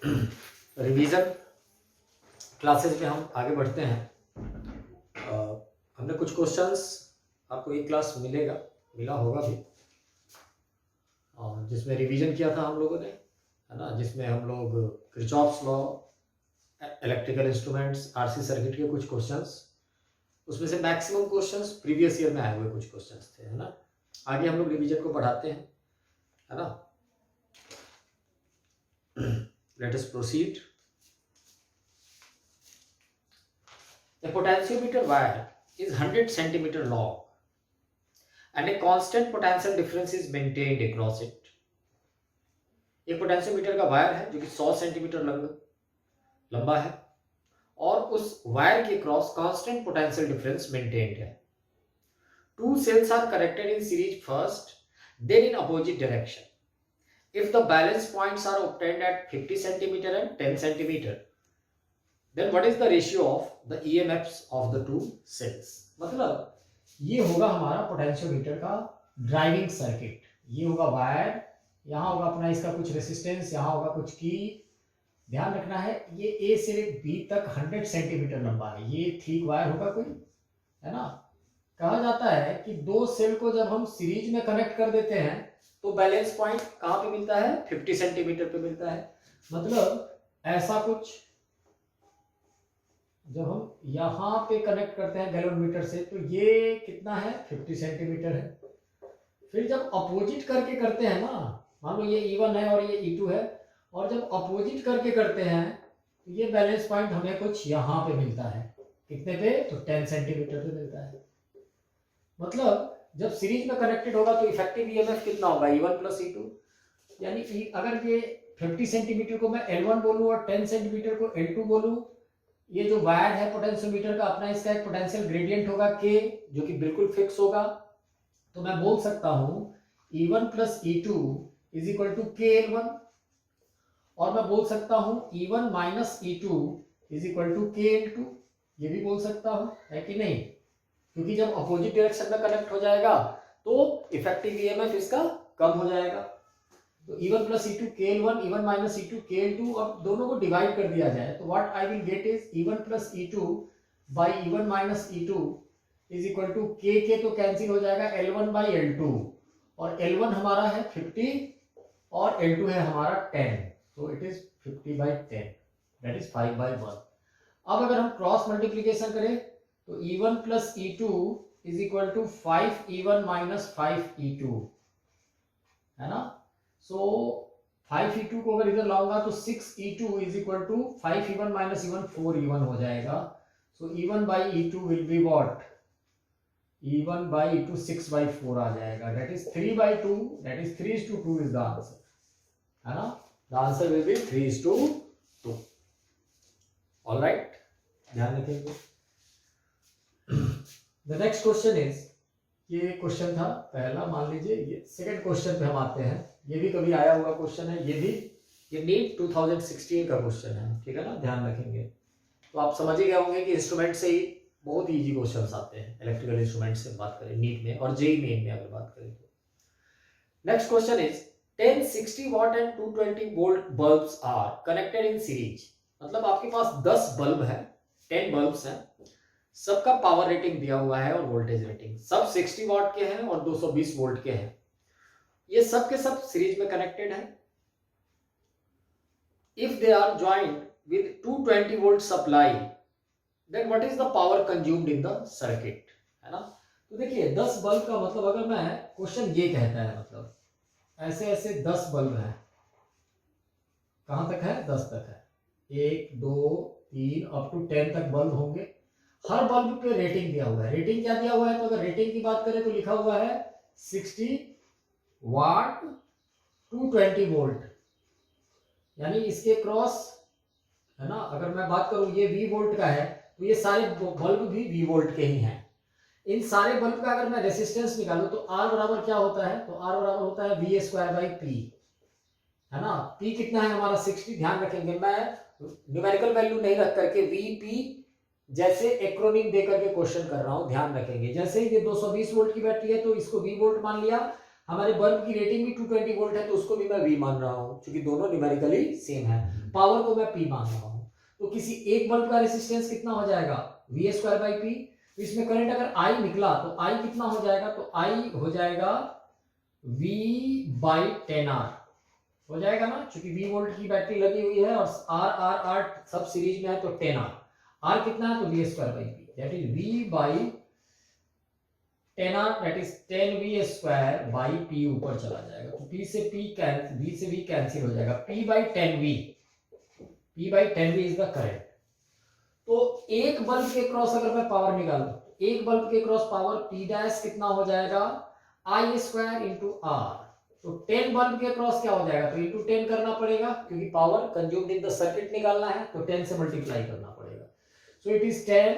Revision classes में हम आगे बढ़ते हैं। हमने कुछ क्वेश्चंस, आपको एक क्लास मिला होगा भी, जिसमें रिवीजन किया था हम लोगों ने, है ना, जिसमें हम लोग Kirchhoff's law, electrical instruments, RC circuit के कुछ क्वेश्चंस, उसमें से मैक्सिमम क्वेश्चंस प्रीवियस ईयर में आए हुए कुछ क्वेश्चंस थे, है ना। आगे हम लोग रिवीजन को बढ़ाते हैं, है ना। Let us proceed. A potentiometer wire is 100 centimeter long and a constant potential difference is maintained across it. एक पोटेंशियोमीटर का वायर है जो कि 100 सेंटीमीटर लंबा है और उस वायर के cross constant potential difference maintained है। Two cells are connected in series first, then in opposite direction. If the balance points are obtained at 50 centimeter and 10 centimeter, then what is the ratio of the EMFs of the two cells? मतलब ये होगा हमारा potentiometer का driving circuit. ये होगा wire, यहाँ होगा अपना इसका कुछ रेसिस्टेंस, यहाँ होगा कुछ की। ध्यान रखना है ये ए से बी तक 100 सेंटीमीटर लंबा है। ये थिक वायर होगा कोई, है ना। कहा जाता है कि दो सेल को जब हम सीरीज में कनेक्ट कर देते हैं तो बैलेंस पॉइंट कहाँ पे मिलता है? 50 सेंटीमीटर पे मिलता है। मतलब ऐसा कुछ जब हम यहाँ पे कनेक्ट करते हैं गैल्वेनोमीटर से तो ये कितना है? 50 सेंटीमीटर है। फिर जब अपोजिट करके करते हैं ना, मान लो ये E1 है और ये E2 है, और जब अपोजिट करके करते हैं तो ये बैलेंस पॉइंट हमें कुछ यहाँ पे मिलता है। कितने पे? तो 10 सेंटीमीटर पे मिलता है। मतलब जब सीरीज में कनेक्टेड होगा तो इफेक्टिव ईएमएफ कितना होगा? E1 plus E2। यानी अगर ये 50 सेंटीमीटर को मैं L1 बोलूँ और 10 सेंटीमीटर को L2 बोलूँ, ये जो वायर है पोटेंशियोमीटर का अपना, इसका एक पोटेंशियल ग्रेडियंट होगा K, जो कि बिल्कुल फिक्स होगा। तो मैं बोल सकता हूँ E1 plus E2 is equal to KL1, और मैं बोल सकता हूँ E1 minus E2 is equal to KL2। ये भी बोल सकता हूँ, है कि नहीं? क्योंकि जब अपोजिट डायरेक्शन में कनेक्ट हो जाएगा तो इफेक्टिव ईएमएफ इसका कम हो जाएगा। तो E1 plus E2 KL1, E1 minus E2 KL2, अब दोनों को डिवाइड कर दिया जाए तो what I will get is E1 plus E2 by E1 minus E2 is equal to K तो कैंसिल हो जाएगा L1 बाई L2, और L1 हमारा है 50 और L2 है हमारा 10, तो it is 50 by 10, that is 5 by 1। अब अगर हम क्रॉस मल्टीप्लीकेशन करें तो E1 plus E2 is equal to 5E1 minus 5E2, है ना। सो 5E2 को अगर इधर लाऊंगा तो 6E2 is equal to 5E1 minus E1 4E1 हो जाएगा। सो E1 by E2 will be what? E1 by E2 6 by 4 आ जाएगा, that is 3 by 2, that is 3:2 is the answer, है ना। The answer will be 3:2। All right, ध्यान रखेंगे। The next question is, ये question था पहला, मान लीजिए ये सेकंड क्वेश्चन पे हम आते हैं। ये भी कभी आया हुआ क्वेश्चन है, ये नीट 2016 का क्वेश्चन है, ठीक है ना, ध्यान रखेंगे। तो आप समझ ही गए होंगे कि इंस्ट्रूमेंट से ही बहुत इजी क्वेश्चंस आते हैं, इलेक्ट्रिकल इंस्ट्रूमेंट से बात करें नीट में और जेईई मेन में अगर बात करें तो। Next question is 10 60 watt and 220 volt bulbs are connected in series। मतलब आपके पास 10 बल्ब है, 10 बल्ब्स हैं, सबका पावर रेटिंग दिया हुआ है और वोल्टेज रेटिंग सब 60 वाट के हैं और 220 वोल्ट के हैं। ये सब के सब सीरीज में कनेक्टेड है। If they are joint with 220 volt supply, then what is the power consumed in the circuit, है ना। तो देखिए 10 बल्ब का मतलब, अगर मैं क्वेश्चन ये कहता है, मतलब ऐसे ऐसे 10 बल्ब हैं, कहां तक है? 10 तक है, 1 2 3 अप टू 10 तक बल्ब होंगे। हर बल्ब पे रेटिंग दिया हुआ है। रेटिंग क्या दिया हुआ है? तो अगर रेटिंग की बात करें तो लिखा हुआ है 60 वाट 220 वोल्ट, यानी इसके क्रॉस, है ना। अगर मैं बात करूं ये V वोल्ट का है तो ये सारे बल्ब भी V वोल्ट के ही हैं। इन सारे बल्ब का अगर मैं रेसिस्टेंस निकालूं तो R बराबर क्या होता है? तो R बराबर होता है V स्क्वायर बाई P, है ना। P कितना है हमारा? 60। ध्यान रखेंगे, मैं न्यूमेरिकल वैल्यू नहीं रख करके VP जैसे एक्रोनिम देकर के क्वेश्चन कर रहा हूं, ध्यान रखेंगे। जैसे ही ये 220 वोल्ट की बैटरी है तो इसको V वोल्ट मान लिया, हमारे बल्ब की रेटिंग भी 220 वोल्ट है तो उसको भी मैं V मान रहा हूं, क्योंकि दोनों न्यूमेरिकली सेम है। पावर को मैं P मान रहा हूं, तो किसी एक बल्ब का रेसिस्टेंस कितना हो जाएगा V स्क्वायर बाई पी। इसमें करंट अगर I निकला तो I कितना हो जाएगा, तो I हो जाएगा V बाई 10R हो जाएगा ना, क्योंकि V वोल्ट की बैटरी लगी हुई है और R सब सीरीज में है, तो 10R कितना है, तो V square by P, that is V by 10R, that is 10V square by P ऊपर चला जाएगा, तो V से V कैंसिल हो जाएगा, P by 10V is the current. तो एक बल्ब के क्रॉस अगर मैं पावर निकालूं, एक बल्ब के क्रॉस पावर P डैश कितना हो जाएगा I स्क्वायर इंटू R, तो 10 बल्ब के क्रॉस क्या हो जाएगा, तो इंटू 10 करना पड़ेगा, क्योंकि power consumed in the circuit निकालना है, तो 10 से मल्टीप्लाई करना पड़ेगा। So it is 10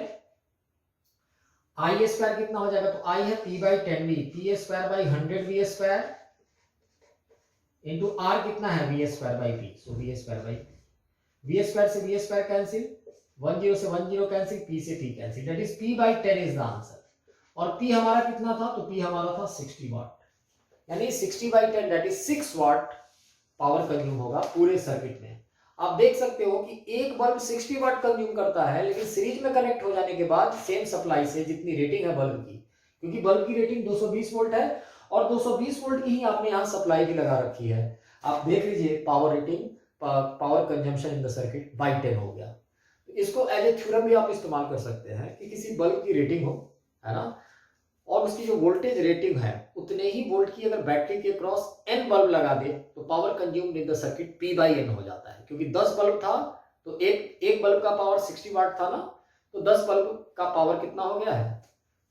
I square कितना हो जाएगा, तो I है P by 10V, P square by 100V square into R कितना है V square by P, so V square by V square से V स्क्वायर कैंसिल, 10 से 10 कैंसिल, P से P cancel, that is P by 10 is the answer. और P हमारा कितना था, तो P हमारा था 60 वाट, यानी 60 by 10 that is 6 watt power consume होगा पूरे सर्किट में। आप देख सकते हो कि एक बल्ब 60 वाट कंज्यूम करता है, लेकिन सीरीज में कनेक्ट हो जाने के बाद सेम सप्लाई से जितनी रेटिंग है बल्ब की, क्योंकि बल्ब की रेटिंग 220 वोल्ट है और 220 वोल्ट की ही आपने यहाँ सप्लाई भी लगा रखी है, आप देख लीजिए power rating, power consumption in the circuit by 10 हो गया। तो इसको एज ए थ्योरम भी आप इस्तेमाल कर सकते हैं कि किसी बल्ब की रेटिंग हो, है ना, और उसकी जो वोल्टेज रेटिंग है उतने ही वोल्ट की अगर बैटरी के क्रॉस n बल्ब लगा दे, तो power consumed in the circuit P by n हो जाता है, क्योंकि 10 बल्ब था तो एक बल्ब का पावर 60 वाट था ना, तो 10 बल्ब का पावर कितना हो गया है,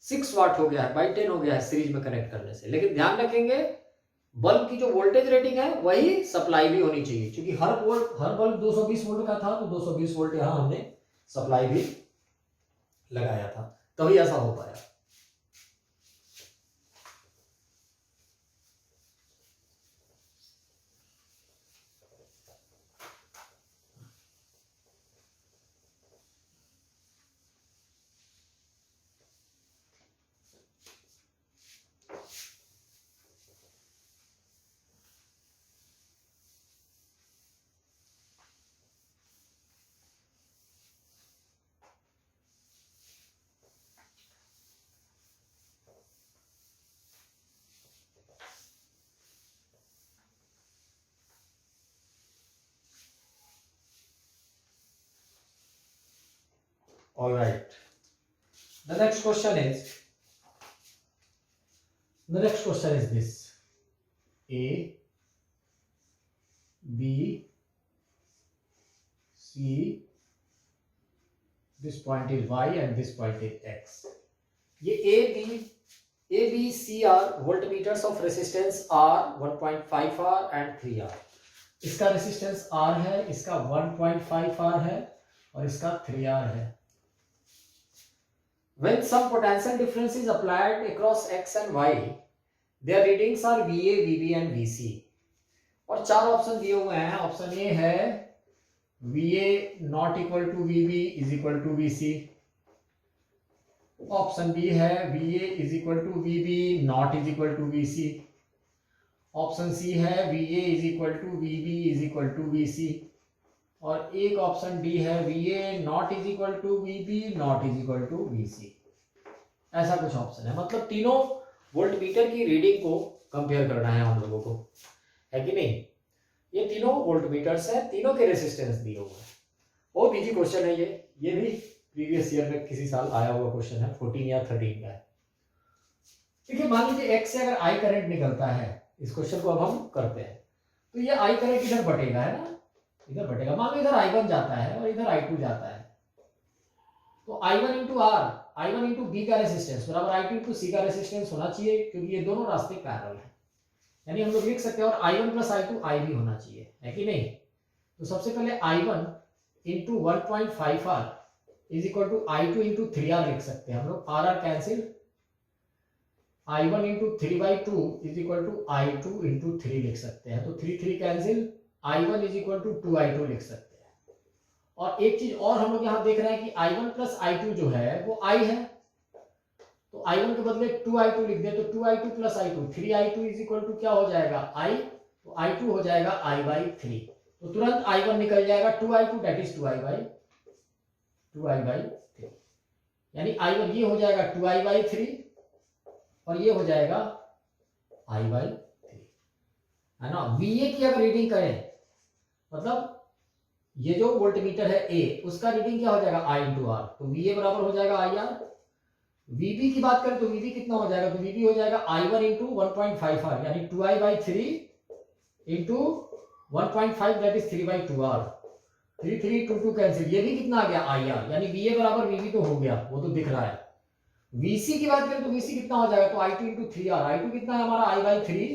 6 वाट हो गया है, बाई 10 हो गया है सीरीज में कनेक्ट करने से। लेकिन ध्यान रखेंगे बल्ब की जो वोल्टेज रेटिंग है वही सप्लाई भी होनी चाहिए, क्योंकि हर बल्ब 220 वोल्ट का था, तो 220 वोल्ट यहाँ हमने सप्लाई भी लगाया था, तभी ऐसा हो पाया। All right. The next question is this: A, B, C. This point is Y and this point is X. ये A, B, C are voltmeters of resistance R, 1.5 R and 3 R. इसका resistance R है, इसका 1.5 R है और इसका 3 R है। When some potential difference is applied across X and Y, their readings are VA, VB and VC. और चार option दिए हुए हैं। ऑप्शन ए है VA not equal to VB is equal to VC. Option B है VA is equal to VB not is equal to VC. Option C है VA is equal to VB is equal to VC. और एक option D है VA not is equal to VB not is equal to VC. ऐसा कुछ option है, मतलब तीनों voltmeter की रीडिंग को कंपेयर करना है हम लोगों को, है कि नहीं। ये तीनों वोल्टमीटर्स हैं, तीनों के रेसिस्टेंस दिए हुए हैं। बहुत इजी क्वेश्चन है ये भी प्रीवियस ईयर में किसी साल आया हुआ क्वेश्चन है, 14 या 13 का है। देखिए मान लीजिए X से अगर I करंट निकलता है, इस क्वेश्चन को अब हम करते हैं, तो ये I करंट इधर बटेगा, है ना, इधर बटेगा। मान लो इधर I1 जाता है और इधर I2 जाता है, तो I1 into R, I1 into B का रेसिस्टेंस बराबर I2 इंटू C का रेसिस्टेंस होना चाहिए, क्योंकि ये दोनों रास्ते पैरेलल हैं। यानी हम लोग लिख सकते हैं और I1 प्लस I2 I भी होना चाहिए, है कि नहीं। तो सबसे पहले I1 into 1.5R is equal to I2 into 3R लिख सकते हैं हम लोग, R cancel, I1 into 3/2 is equal to I2 into 3 लिख सकते हैं, तो 3 cancel, I1 is equal to 2I2 लिख सकते हैं। और एक चीज और हम लोग यहाँ देख रहे हैं कि I1 प्लस I2 जो है वो I है, तो I1 के बदले 2I2 लिख दे, तो 2I2 plus I2 3I2 is equal to क्या हो जाएगा I, तो I2 हो जाएगा I/3। तो तुरंत I1 निकल जाएगा 2I2 that is 2I by 3, यानी I1 ये हो जाएगा 2I बाई 3 और ये हो जाएगा I बाई 3, है ना। VA की अगर रीडिंग करें, मतलब ये जो वोल्टमीटर है A, उसका रीडिंग क्या हो जाएगा I इंटू आर, तो VA बराबर हो जाएगा IR। VB की बात करें तो VB कितना हो जाएगा, तो VB हो जाएगा I1 इंटू 1.5R, यानी 2I by 3 into 1.5 that is 3 by 2R, 3 3 2 2 cancel, ये भी कितना आ गया IR, यानी VA बराबर VB तो हो गया, वो तो दिख रहा है। VC की बात करें तो VC कितना हो जाएगा, तो I2 इंटू 3R, I2 कितना है हमारा I by 3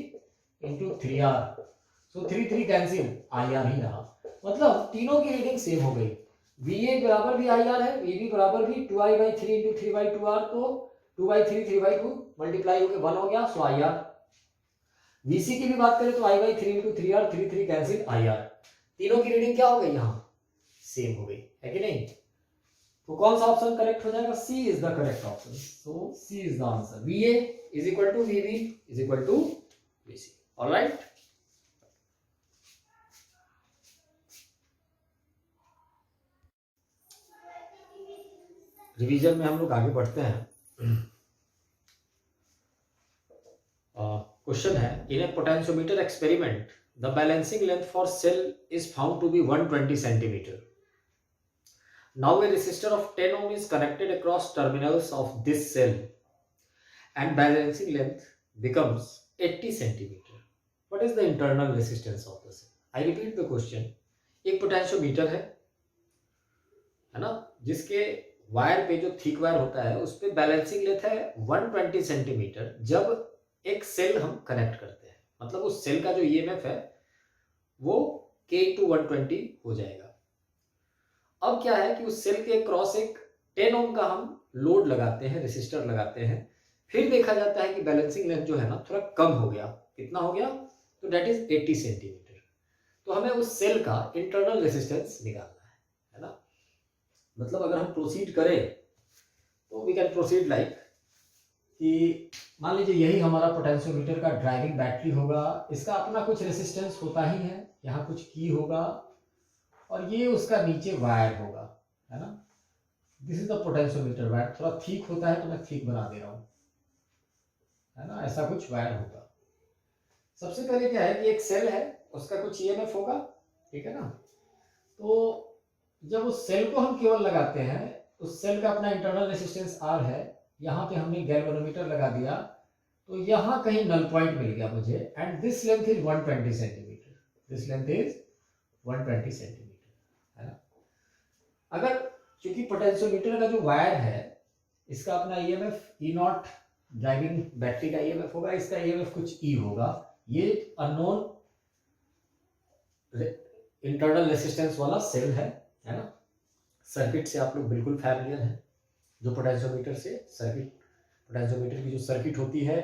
into 3R, so 3 3 cancel, IR ही रहा। मतलब तीनों की रीडिंग सेम हो गई, VA बराबर भी IR है, VB बराबर भी 2I by 3 into 3 by 2R, तो 2 बाई 3 3 बाई 2 मल्टीप्लाई होकर 1 हो गया, सो IR। VC की भी बात करें तो I by 3 into 3R, 3 3 cancel, IR। तीनों की रीडिंग क्या हो गई, यहाँ सेम हो गई, है कि नहीं। तो कौन सा ऑप्शन करेक्ट हो जाएगा, C is the correct option, so C is the answer. VA is equal to VB is equal to VC, alright. Revision में हम लोग आगे बढ़ते हैं। क्वेश्चन है, in a potentiometer experiment the balancing length for cell is found to be 120 centimetre. Now a resistor of 10 ohm is connected across terminals of this cell and balancing length becomes 80 centimeter. What is the internal resistance of the cell? I repeat the question. एक potentiometer है ना, जिसके wire पे जो thick wire होता है उस पे बैलेंसिंग लेंथ है 120 सेंटीमीटर। जब एक सेल हम कनेक्ट करते हैं, मतलब उस सेल का जो ईएमएफ है वो K × 120 हो जाएगा। अब क्या है कि उस सेल के क्रॉस एक 10 ओम का हम लोड लगाते हैं, रेसिस्टर लगाते हैं, फिर देखा जाता है कि बैलेंसिंग लेंथ जो है ना थोड़ा कम हो गया। कितना हो गया, तो डेट इज 80 सेंटीमीटर। तो हमें उस सेल का इंटरनल रेसिस्टेंस निकालना है ना। मतलब अगर हम प्रोसीड करें तो वी कैन प्रोसीड लाइक कि मान लीजिए यही हमारा पोटेंशियोमीटर का ड्राइविंग बैटरी होगा, इसका अपना कुछ रेसिस्टेंस होता ही है, यहाँ कुछ की होगा और ये उसका नीचे वायर होगा, है ना। This is the potentiometer wire, थोड़ा थिक होता है तो मैं थिक बना दे रहा हूँ, है ना। ऐसा कुछ वायर होगा। सबसे पहले क्या है कि एक सेल है, उसका कुछ ईएमएफ होगा, ठीक है ना। तो जब उस सेल को हम केवल लगाते हैं, उस सेल का अपना इंटरनल रेसिस्टेंस R है, यहाँ पे हमने गैल्वेनोमीटर लगा दिया तो यहाँ कहीं नल पॉइंट मिल गया मुझे, and this length is 120 centimetre, this length is 120 centimetre, है ना। अगर क्योंकि पोटेंशियोमीटर का जो वायर है इसका अपना ईएमएफ E0 ड्राइविंग बैटरी का ईएमएफ होगा, इसका ईएमएफ कुछ E होगा, ये अननोन इंटरनल रेसिस्टेंस वाला सेल है ना। सर्किट से आप लोग बिल्कुल फैमिलियर हैं, जो पोटेंशियोमीटर से सर्किट, पोटेंशियोमीटर की जो सर्किट होती है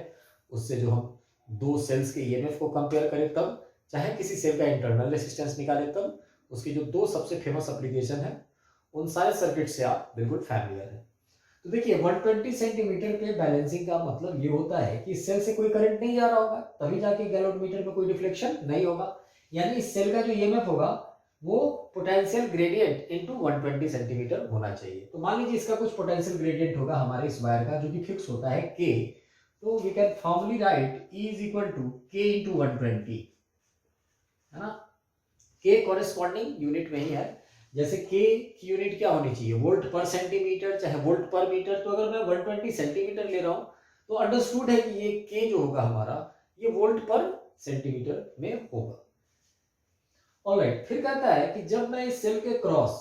उससे जो हम दो सेल्स के ईएमएफ को कंपेयर करें तब, चाहे किसी सेल का इंटरनल रेसिस्टेंस निकालें तब, उसकी जो दो सबसे फेमस एप्लीकेशन है उन सारे सर्किट से आप बिल्कुल फैमिलियर हैं। तो देखिए 120 सेंटीमीटर पे बैलेंसिंग का मतलब ये होता है कि इस सेल से कोई करंट नहीं जा रहा होगा, तभी जाके गैल्वेनोमीटर में कोई डिफ्लेक्शन नहीं होगा, यानी इस सेल का जो ईएमएफ होगा वो पोटेंशियल ग्रेडियंट इनटू 120 सेंटीमीटर होना चाहिए। तो मान लीजिए इसका कुछ पोटेंशियल ग्रेडियंट होगा हमारे इस वायर का जो कि फिक्स होता है K, तो we can formally write E is equal to K into 120, है ना। K कॉरेस्पॉन्डिंग यूनिट में ही है, जैसे K की यूनिट क्या होनी चाहिए, वोल्ट पर सेंटीमीटर चाहे वोल्ट पर मीटर। तो अगर मैं 120 सेंटीमीटर ले रहा हूँ तो अंडरस्टूड है कि ये K जो होगा हमारा ये वोल्ट पर सेंटीमीटर में होगा। ऑलराइट, फिर कहता है कि जब मैं इस सेल के क्रॉस,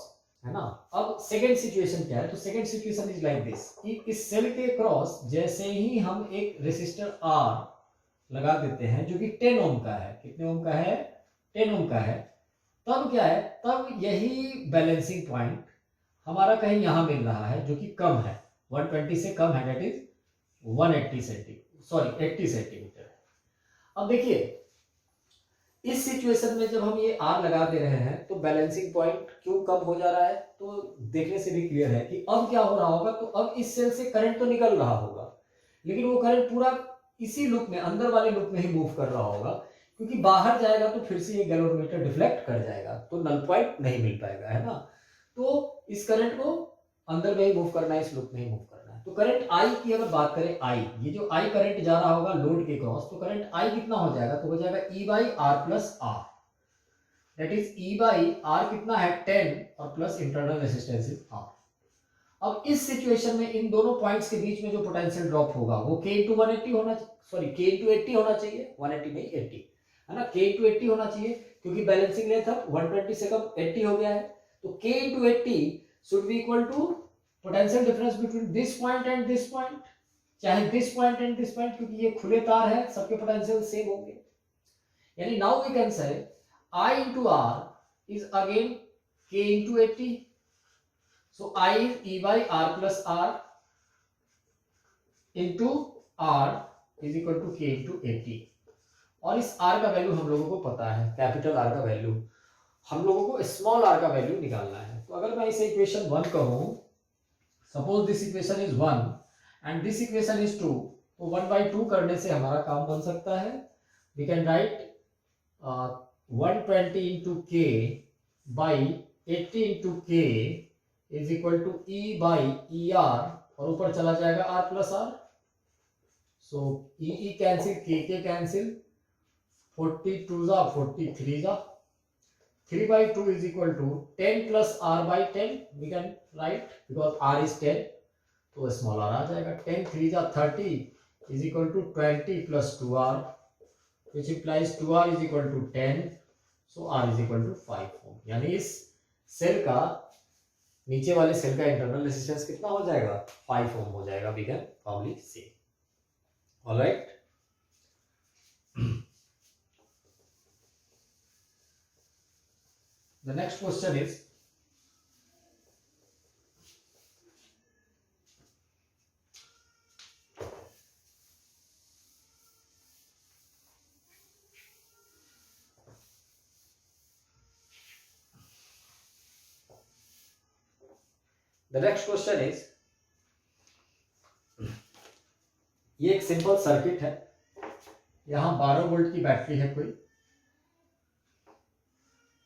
है ना, अब सेकंड सिचुएशन क्या है, तो second situation is like this कि इस सेल के क्रॉस जैसे ही हम एक रेसिस्टर R लगा देते हैं जो कि 10 ओम का है, कितने ओम का है, 10 ओम का है, तब क्या है, तब यही बैलेंसिंग पॉइंट हमारा कहीं यहां मिल रहा है जो कि कम है, 120 से कम है, that is 180 centimetre, sorry 80 centimetre. अब देखिए इस सिचुएशन में जब हम ये R लगा दे रहे हैं तो बैलेंसिंग पॉइंट क्यों कम हो जा रहा है, तो देखने से भी क्लियर है कि अब क्या हो रहा होगा, तो अब इस सेल से करंट तो निकल रहा होगा लेकिन वो करंट पूरा इसी लूप में, अंदर वाले लूप में ही मूव कर रहा होगा, क्योंकि बाहर जाएगा तो फिर से ये गैल्वेनोमीटर डिफ्लेक्ट कर जाएगा, तो नल पॉइंट नहीं मिल पाएगा, है ना। तो इस करंट को अंदर में ही मूव करना है, इस लूप में ही मूव करना है। तो करंट आई की अगर बात करें, आई, ये जो आई करंट जा रहा होगा लोड के क्रॉस, तो करंट आई कितना हो जाएगा, तो हो जाएगा E by R plus R, that is E by R कितना है 10 और प्लस इंटरनल रेजिस्टेंस इज आर। अब इस सिचुएशन में इन दोनों पॉइंट्स के बीच में जो पोटेंशियल ड्रॉप होगा वो k into 180 होना, सॉरी k into 80 होना चाहिए, 180 नहीं 80, है ना, k into 80 होना चाहिए, क्योंकि बैलेंसिंग लेंथ अब 120 से कम 80 हो गया है। तो k into 80 should be equal to potential difference between this point and this point, चाहे this point and this point, क्योंकि ये खुले तार है, सबके पोटेंशियल सेम होंगे। यानी now we can say I into R is again k into 80. So I is E by R plus R into R is equal to K into 80. और इस R का वैल्यू हम लोगों को पता है, कैपिटल R का वैल्यू, हम लोगों को स्मॉल r का वैल्यू निकालना है। तो अगर मैं इसे इक्वेशन 1 कहूं, suppose this equation is 1 and this equation is 2, तो 1/2 करने से हमारा काम बन सकता है। We can write 120 into K by 80 into K is equal to E by E R, और ऊपर चला जाएगा R plus R, so E cancel, K cancel, 42 जा 43 जा, 3/2 is equal to 10 plus R by 10, we can write because R is 10, तो small r आ जाएगा, 10 3 जा 30 is equal to 20 plus 2R, which implies 2R is equal to 10, so R is equal to 5 ohm। यानी इस cell का, नीचे वाले cell का internal resistance कितना हो जाएगा, 5 ओम हो जाएगा, वी कैन प्रॉब्ली से। Alright, the next question is The next question is, ये एक सिंपल सर्किट है, यहां 12 वोल्ट की बैटरी है कोई,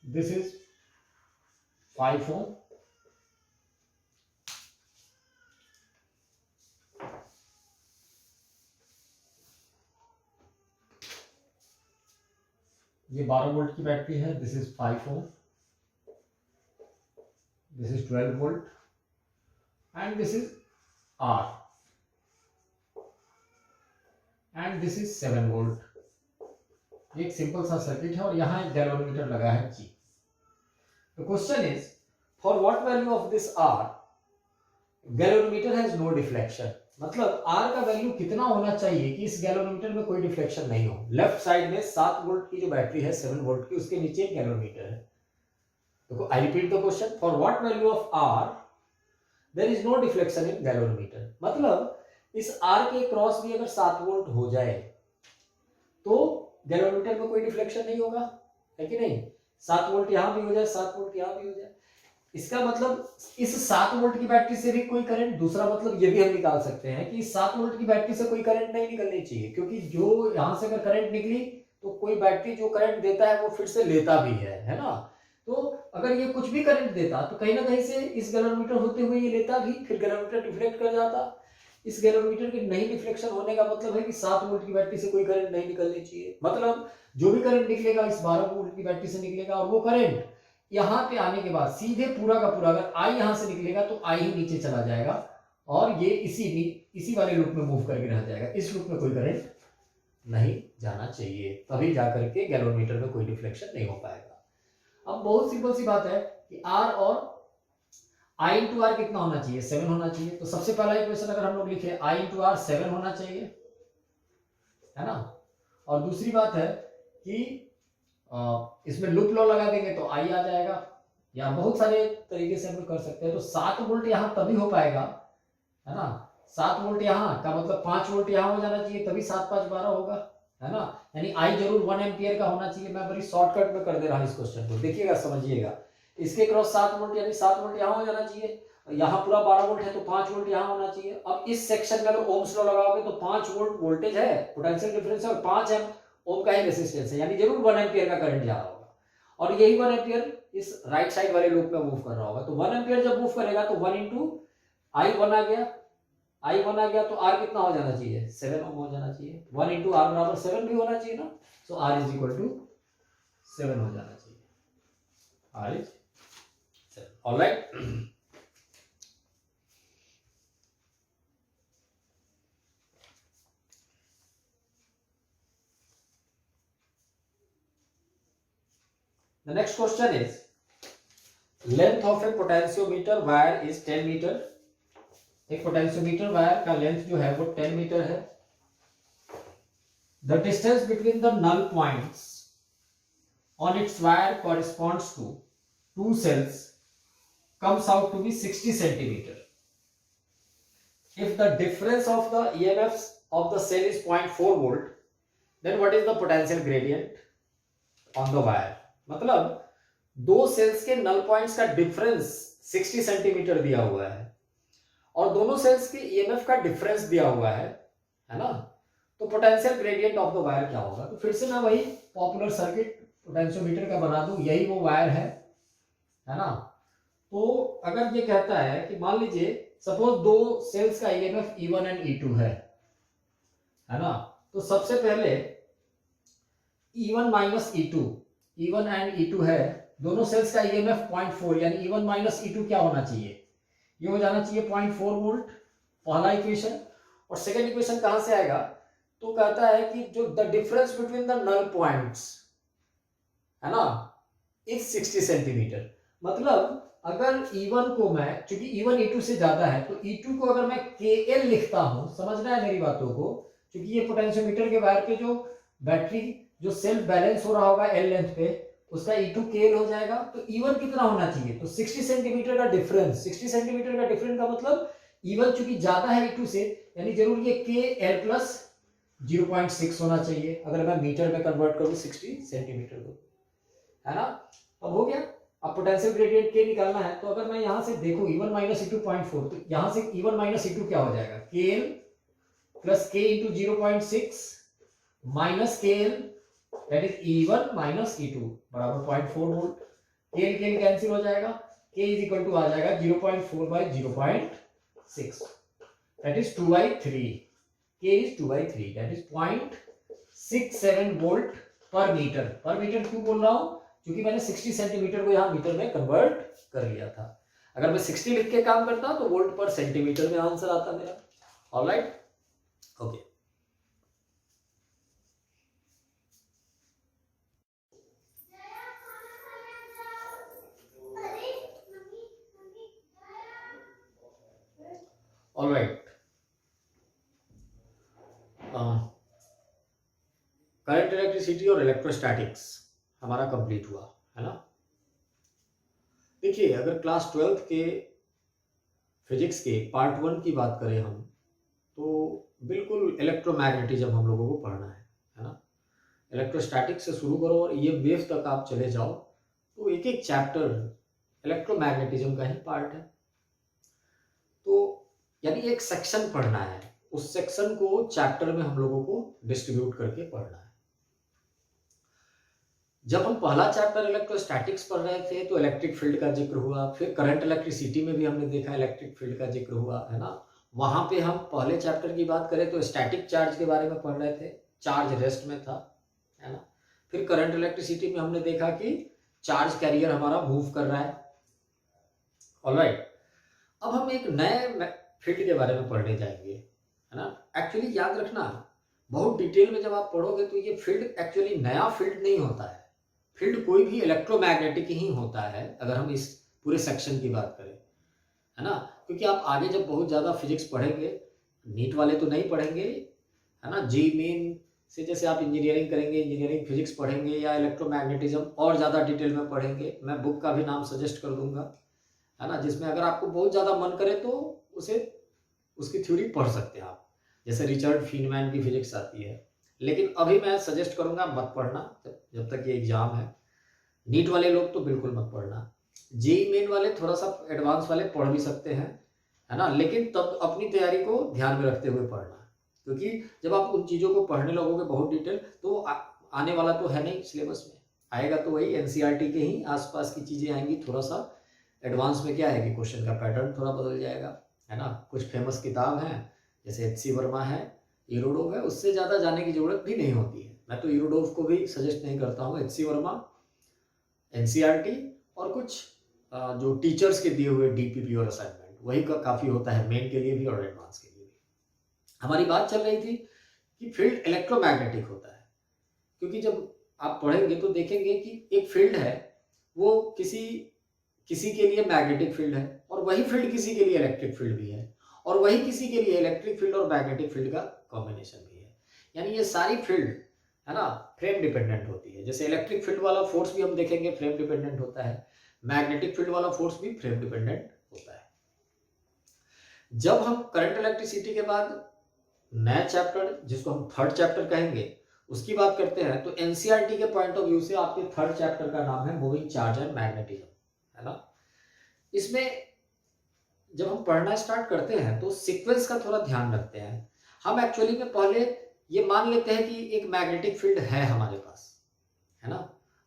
दिस इज 5 ओम, ये 12 वोल्ट की बैटरी है, this is 5 ohm, this is 12 volt and this is R and this is 7 volt. एक सिंपल सा सर्किट है और यहाँ एक गैल्वेनोमीटर लगा है G। The question is, for what value of this R galvanometer has no deflection, मतलब R का वैल्यू कितना होना चाहिए कि इस गैल्वेनोमीटर में कोई डिफ्लेक्शन नहीं हो। लेफ्ट साइड में 7 वोल्ट की जो बैटरी है 7 वोल्ट की, उसके नीचे एक गैल्वेनोमीटर है। देखो, I repeat the question, for what value of R there is no deflection in galvanometer, मतलब इस R के क्रॉस भी अगर 7 वोल्ट हो जाए तो गैल्वेनोमीटर में कोई डिफ्लेक्शन नहीं होगा, है कि नहीं। 7 वोल्ट यहां भी हो जाए, 7 वोल्ट यहां भी हो जाए, इसका मतलब इस 7 वोल्ट की बैटरी से भी कोई करंट, दूसरा मतलब ये भी हम निकाल सकते हैं कि इस 7 वोल्ट की बैटरी से कोई करंट नहीं निकलनी चाहिए, क्योंकि जो यहां से अगर करंट निकली तो कोई बैटरी जो करंट देता है वो फिर से लेता भी है ना। तो अगर ये कुछ भी करंट देता तो कहीं ना कहीं से इस गैल्वेनोमीटर होते हुए ये लेता भी, फिर गैल्वेनोमीटर डिफ्लेक्ट कर जाता। इस गैल्वेनोमीटर के नहीं डिफ्लेक्शन होने का मतलब है कि 7 वोल्ट की बैटरी से कोई करंट नहीं निकलनी चाहिए, मतलब जो भी करंट निकलेगा इस 12 वोल्ट की बैटरी से निकलेगा, और वो करंट यहाँ पे आने के बाद सीधे पूरा का पूरा, अगर आई यहाँ से निकलेगा तो आई ही नीचे चला जाएगा और ये इसी वाले लूप में मूव करके रह जाएगा। इस लूप में कोई करंट नहीं जाना चाहिए, तभी जाकर के गैल्वेनोमीटर में कोई डिफ्लेक्शन नहीं हो पाएगा। अब बहुत सिंपल सी बात है कि R और I इंटू आर कितना होना चाहिए, 7 होना चाहिए। तो सबसे पहला इक्वेशन अगर हम लोग लिखे I इंटू आर 7 होना चाहिए, है ना। और दूसरी बात है कि इसमें लूप लॉ लगा देंगे तो I आ जाएगा, या बहुत सारे तरीके से हम लोग कर सकते हैं। तो 7 वोल्ट यहां तभी हो पाएगा, है ना। 7 वोल्ट यहां का मतलब 5 वोल्ट यहां हो जाना चाहिए, तभी 7 5 12 होगा, है ना। यानी I जरूर 1 एम्पियर का होना चाहिए। मैं बड़ी शॉर्टकट में कर दे रहा हूं इस क्वेश्चन को, देखिएगा समझिएगा। इसके क्रॉस 7 वोल्ट यानी 7 वोल्ट यहां हो जाना चाहिए, यहाँ पूरा 12 वोल्ट है तो 5 वोल्ट यहाँ होना चाहिए। अब इस सेक्शन में अगर ओम्स लॉ लगाओगे तो 5 वोल्ट वोल्टेज है, पोटेंशियल डिफरेंस है, और 5 एम ओम का ही रेसिस्टेंस है, यानी जरूर 1 एम्पियर का करंट जा रहा होगा, और यही 1 एम्पियर इस राइट साइड वाले लूप में मूव कर रहा होगा। तो 1 एम्पियर जब मूव करेगा तो 1 इंटू I1 आ गया, I1 आ गया तो R कितना हो जाना चाहिए, 7 ओम हो जाना चाहिए। 1 इंटू R बराबर 7 भी होना चाहिए ना, सो R इज इक्वल टू 7 हो जाना चाहिए। R is 7, alright. The next question is, length of a potentiometer wire is 10 metre. एक पोटेंशियोमीटर वायर का लेंथ जो है वो 10 मीटर है। The distance between the null points on its wire corresponds to 2 cells comes out to be 60 centimeter. If the difference of the EMFs of the cell is 0.4 volt, then what is the potential gradient on the wire? मतलब दो sales के नल points का difference 60 centimetre दिया हुआ है और दोनों sales के ईएमएफ का डिफरेंस दिया हुआ है ना, तो potential gradient of the wire क्या होगा। तो फिर से मैं वही पॉपुलर सर्किट पोटेंशियोमीटर का बना दूं, यही वो वायर है ना। तो अगर ये कहता है कि मान लीजिए सपोज दो सेल्स का ईएमएफ E1 एंड E2 है ना, तो सबसे पहले E1 minus E2, E1 and E2 है, दोनों सेल्स का ईएमएफ 0.4, यानी E1 माइनस E2 क्या होना चाहिए, ये हो जाना चाहिए 0.4 वोल्ट, पहला इक्वेशन। और सेकंड इक्वेशन कहां से आएगा, तो कहता है कि जो the difference between the null points है ना इज 60 सेंटीमीटर। मतलब अगर E1 को मैं, क्योंकि E1 E2 से ज्यादा है, तो E2 को अगर मैं KL लिखता हूं, समझना है मेरी बातों को, क्योंकि ये पोटेंशियोमीटर के वायर पे जो बैटरी जो सेल्फ बैलेंस हो रहा होगा L लेंथ पे, उसका E2 KL हो जाएगा। तो E1 कितना होना चाहिए, तो 60 सेंटीमीटर का डिफरेंस, 60 सेंटीमीटर का डिफरेंस का मतलब E1 चूंकि ज्यादा है E2 से, यानी जरूर ये KL प्लस 0.6 होना चाहिए, अगर मैं मीटर में कन्वर्ट करूं 60 सेंटीमीटर को, है ना। अब हो गया। अब पोटेंशियल ग्रेडियंट K निकालना है, तो अगर मैं यहां से देखूं E1 माइनस E2 0.4, तो यहां से E1 माइनस E2 क्या हो जाएगा, KL plus K into 0.6 minus KL, that is E1 minus E2 बराबर 0.4 वोल्ट। KL KL कैंसिल हो जाएगा, K इज इक्वल टू आ जाएगा 0.4 by 0.6, that is 2/3। K is 2/3, that is 0.67 volt पर मीटर। पर metre क्यों बोल रहा हूं, क्योंकि मैंने 60 सेंटीमीटर को यहां मीटर में कन्वर्ट कर लिया था। अगर मैं 60 लिख के काम करता तो वोल्ट पर सेंटीमीटर में आंसर आता मेरा। Alright, okay. Alright, current electricity और इलेक्ट्रोस्टैटिक्स हमारा कंप्लीट हुआ है ना। देखिए, अगर क्लास 12th के फिजिक्स के पार्ट 1 की बात करें हम, तो बिल्कुल इलेक्ट्रोमैग्नेटिज्म हम लोगों को पढ़ना है ना। इलेक्ट्रोस्टैटिक्स से शुरू करो और ये वेव तक आप चले जाओ, तो एक एक चैप्टर इलेक्ट्रोमैग्नेटिज्म का ही पार्ट है। तो यानी एक सेक्शन पढ़ना है, उस सेक्शन को चैप्टर में हम लोगों को डिस्ट्रीब्यूट करके पढ़ना है। जब हम पहला चैप्टर इलेक्ट्रोस्टैटिक्स पढ़ रहे थे तो इलेक्ट्रिक फील्ड का जिक्र हुआ, फिर करंट इलेक्ट्रिसिटी में भी हमने देखा इलेक्ट्रिक फील्ड का जिक्र हुआ, है ना। वहां पे हम पहले चैप्टर की बात करें तो स्टैटिक चार्ज के बारे में पढ़ रहे थे, चार्ज रेस्ट में था, है ना। फिर करंट इलेक्ट्रिसिटी में हमने देखा कि चार्ज कैरियर हमारा मूव कर रहा है। ऑलराइट, अब हम एक नए फील्ड के बारे में पढ़ने जाएंगे, है ना। एक्चुअली याद रखना, बहुत डिटेल में जब आप पढ़ोगे तो ये फील्ड एक्चुअली नया फील्ड नहीं होता है। फील्ड कोई भी इलेक्ट्रोमैग्नेटिक ही होता है अगर हम इस पूरे सेक्शन की बात करें, है ना। क्योंकि आप आगे जब बहुत ज़्यादा फिजिक्स पढ़ेंगे, नीट वाले तो नहीं पढ़ेंगे, है ना, जी मेन से जैसे आप इंजीनियरिंग करेंगे, इंजीनियरिंग फिजिक्स पढ़ेंगे या इलेक्ट्रोमैग्नेटिज्म और ज़्यादा डिटेल में पढ़ेंगे। मैं बुक का भी नाम सजेस्ट कर दूंगा, है ना, जिसमें अगर आपको बहुत ज़्यादा मन करे तो उसे उसकी थ्योरी पढ़ सकते हैं आप, जैसे रिचर्ड फीनमैन की फिजिक्स आती है। लेकिन अभी मैं सजेस्ट करूंगा मत पढ़ना जब तक ये एग्जाम है। नीट वाले लोग तो बिल्कुल मत पढ़ना, जेईई मेन वाले थोड़ा सा एडवांस वाले पढ़ भी सकते हैं, है ना, लेकिन तब अपनी तैयारी को ध्यान में रखते हुए पढ़ना, क्योंकि जब आप उन चीज़ों को पढ़ने लगोगे बहुत डिटेल तो आने वाला तो है नहीं सिलेबस में, आएगा तो वही एनसीईआरटी के ही आसपास की चीज़ें आएंगी। थोड़ा सा एडवांस में क्या है कि क्वेश्चन का पैटर्न थोड़ा बदल जाएगा, है ना। कुछ फेमस किताब हैं जैसे एच.सी. वर्मा है, इरोडोव है, उससे ज़्यादा जाने की जरूरत भी नहीं होती है। मैं तो इरोडोव को भी सजेस्ट नहीं करता हूँ, एच.सी. वर्मा, एनसीईआरटी और कुछ जो टीचर्स के दिए हुए डीपीपी और असाइनमेंट, वही का काफ़ी होता है मेन के लिए भी और एडवांस के लिए भी। हमारी बात चल रही थी कि फील्ड इलेक्ट्रोमैग्नेटिक होता है, क्योंकि जब आप पढ़ेंगे तो देखेंगे कि एक फील्ड है वो किसी के लिए मैग्नेटिक फील्ड है और वही फील्ड किसी के लिए इलेक्ट्रिक फील्ड भी है, और वही किसी के लिए इलेक्ट्रिक फील्ड और मैग्नेटिक फील्ड का कॉम्बिनेशन भी है। यानी ये सारी फील्ड, है ना, फ्रेम डिपेंडेंट होती है। जैसे इलेक्ट्रिक फील्ड वाला फोर्स भी हम देखेंगे फ्रेम डिपेंडेंट होता है, मैग्नेटिक फील्ड वाला फोर्स भी फ्रेम डिपेंडेंट होता है। जब हम करंट इलेक्ट्रिसिटी के बाद नया चैप्टर, जिसको हम थर्ड चैप्टर कहेंगे, उसकी बात करते हैं, तो एनसीईआरटी के पॉइंट ऑफ व्यू से आपके थर्ड चैप्टर का नाम है मूविंग चार्ज एंड मैग्नेटिज्म, है ना। इसमें जब हम पढ़ना स्टार्ट करते हैं तो सीक्वेंस का थोड़ा ध्यान रखते हैं। हम एक्चुअली में पहले ये मान लेते हैं कि एक मैग्नेटिक फील्ड है हमारे पास, है ना।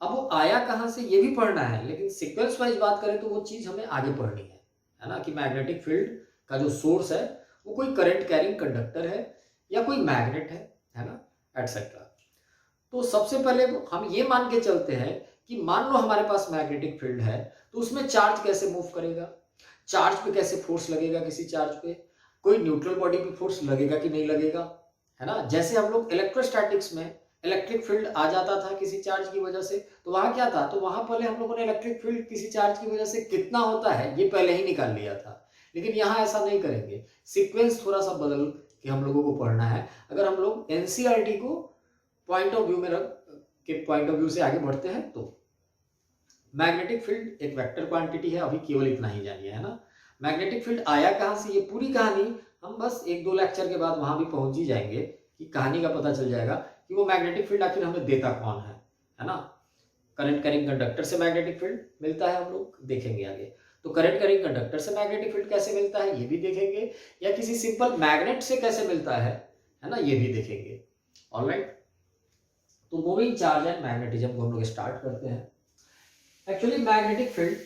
अब वो आया कहाँ से ये भी पढ़ना है, लेकिन सीक्वेंस वाइज बात करें तो वो चीज हमें आगे पढ़नी है ना, कि मैग्नेटिक फील्ड का जो सोर्स है वो कोई करंट कैरिंग कंडक्टर है या कोई मैग्नेट है ना, एटसेट्रा। तो सबसे पहले हम ये मान के चलते हैं कि मान लो हमारे पास मैग्नेटिक फील्ड है, तो उसमें चार्ज कैसे मूव करेगा, चार्ज पे कैसे फोर्स लगेगा, किसी चार्ज पे कोई न्यूट्रल बॉडी पे फोर्स लगेगा कि नहीं लगेगा, है ना। जैसे हम लोग इलेक्ट्रोस्टैटिक्स में इलेक्ट्रिक फील्ड आ जाता था किसी चार्ज की वजह से, तो वहां क्या था, तो वहां पहले हम लोगों ने इलेक्ट्रिक फील्ड किसी चार्ज की वजह से कितना होता है ये पहले ही निकाल लिया था। लेकिन यहाँ ऐसा नहीं करेंगे, सीक्वेंस थोड़ा सा बदल के हम लोगों को पढ़ना है। अगर हम लोग एनसीईआरटी को पॉइंट ऑफ व्यू में पॉइंट ऑफ व्यू से आगे बढ़ते हैं तो मैग्नेटिक फील्ड एक वेक्टर क्वांटिटी है, अभी केवल इतना ही जानिए, है ना। मैग्नेटिक फील्ड आया कहां से, ये पूरी कहानी हम बस 1-2 लेक्चर के बाद वहां भी पहुंच ही जाएंगे कि कहानी का पता चल जाएगा कि वो मैग्नेटिक फील्ड आखिर हमें देता कौन है ना। करंट कैरिंग कंडक्टर से मैग्नेटिक फील्ड मिलता है, हम लोग देखेंगे आगे। तो करंट कैरिंग कंडक्टर से मैग्नेटिक फील्ड कैसे मिलता है ये भी देखेंगे, या किसी सिंपल मैग्नेट से कैसे मिलता है ना, ये भी देखेंगे। ऑलराइट, तो मूविंग चार्ज एंड मैग्नेटिज्म को हम लोग स्टार्ट करते हैं। एक्चुअली मैग्नेटिक फील्ड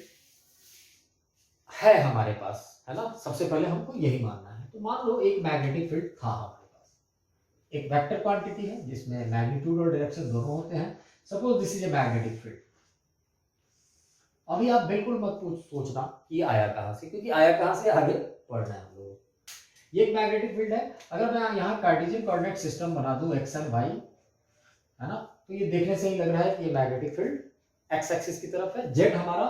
है हमारे पास, है ना। सबसे पहले हमको यही मानना है। तो मान लो एक मैग्नेटिक फील्ड था हमारे पास, एक वेक्टर क्वांटिटी है जिसमें मैग्नीट्यूड और डायरेक्शन दोनों होते हैं। Suppose this is a magnetic field. अभी आप बिल्कुल मत सोचना कि आया कहां से, क्योंकि आया कहां से आगे पढ़ना है हम लोग। ये एक मैग्नेटिक फील्ड है। अगर मैं यहाँ कार्टेशियन कोऑर्डिनेट सिस्टम बना दूं एक्स एंड वाई, है ना, तो ये देखने से ही लग रहा है कि ये मैग्नेटिक फील्ड एक्स एक्सिस की तरफ है, जेड हमारा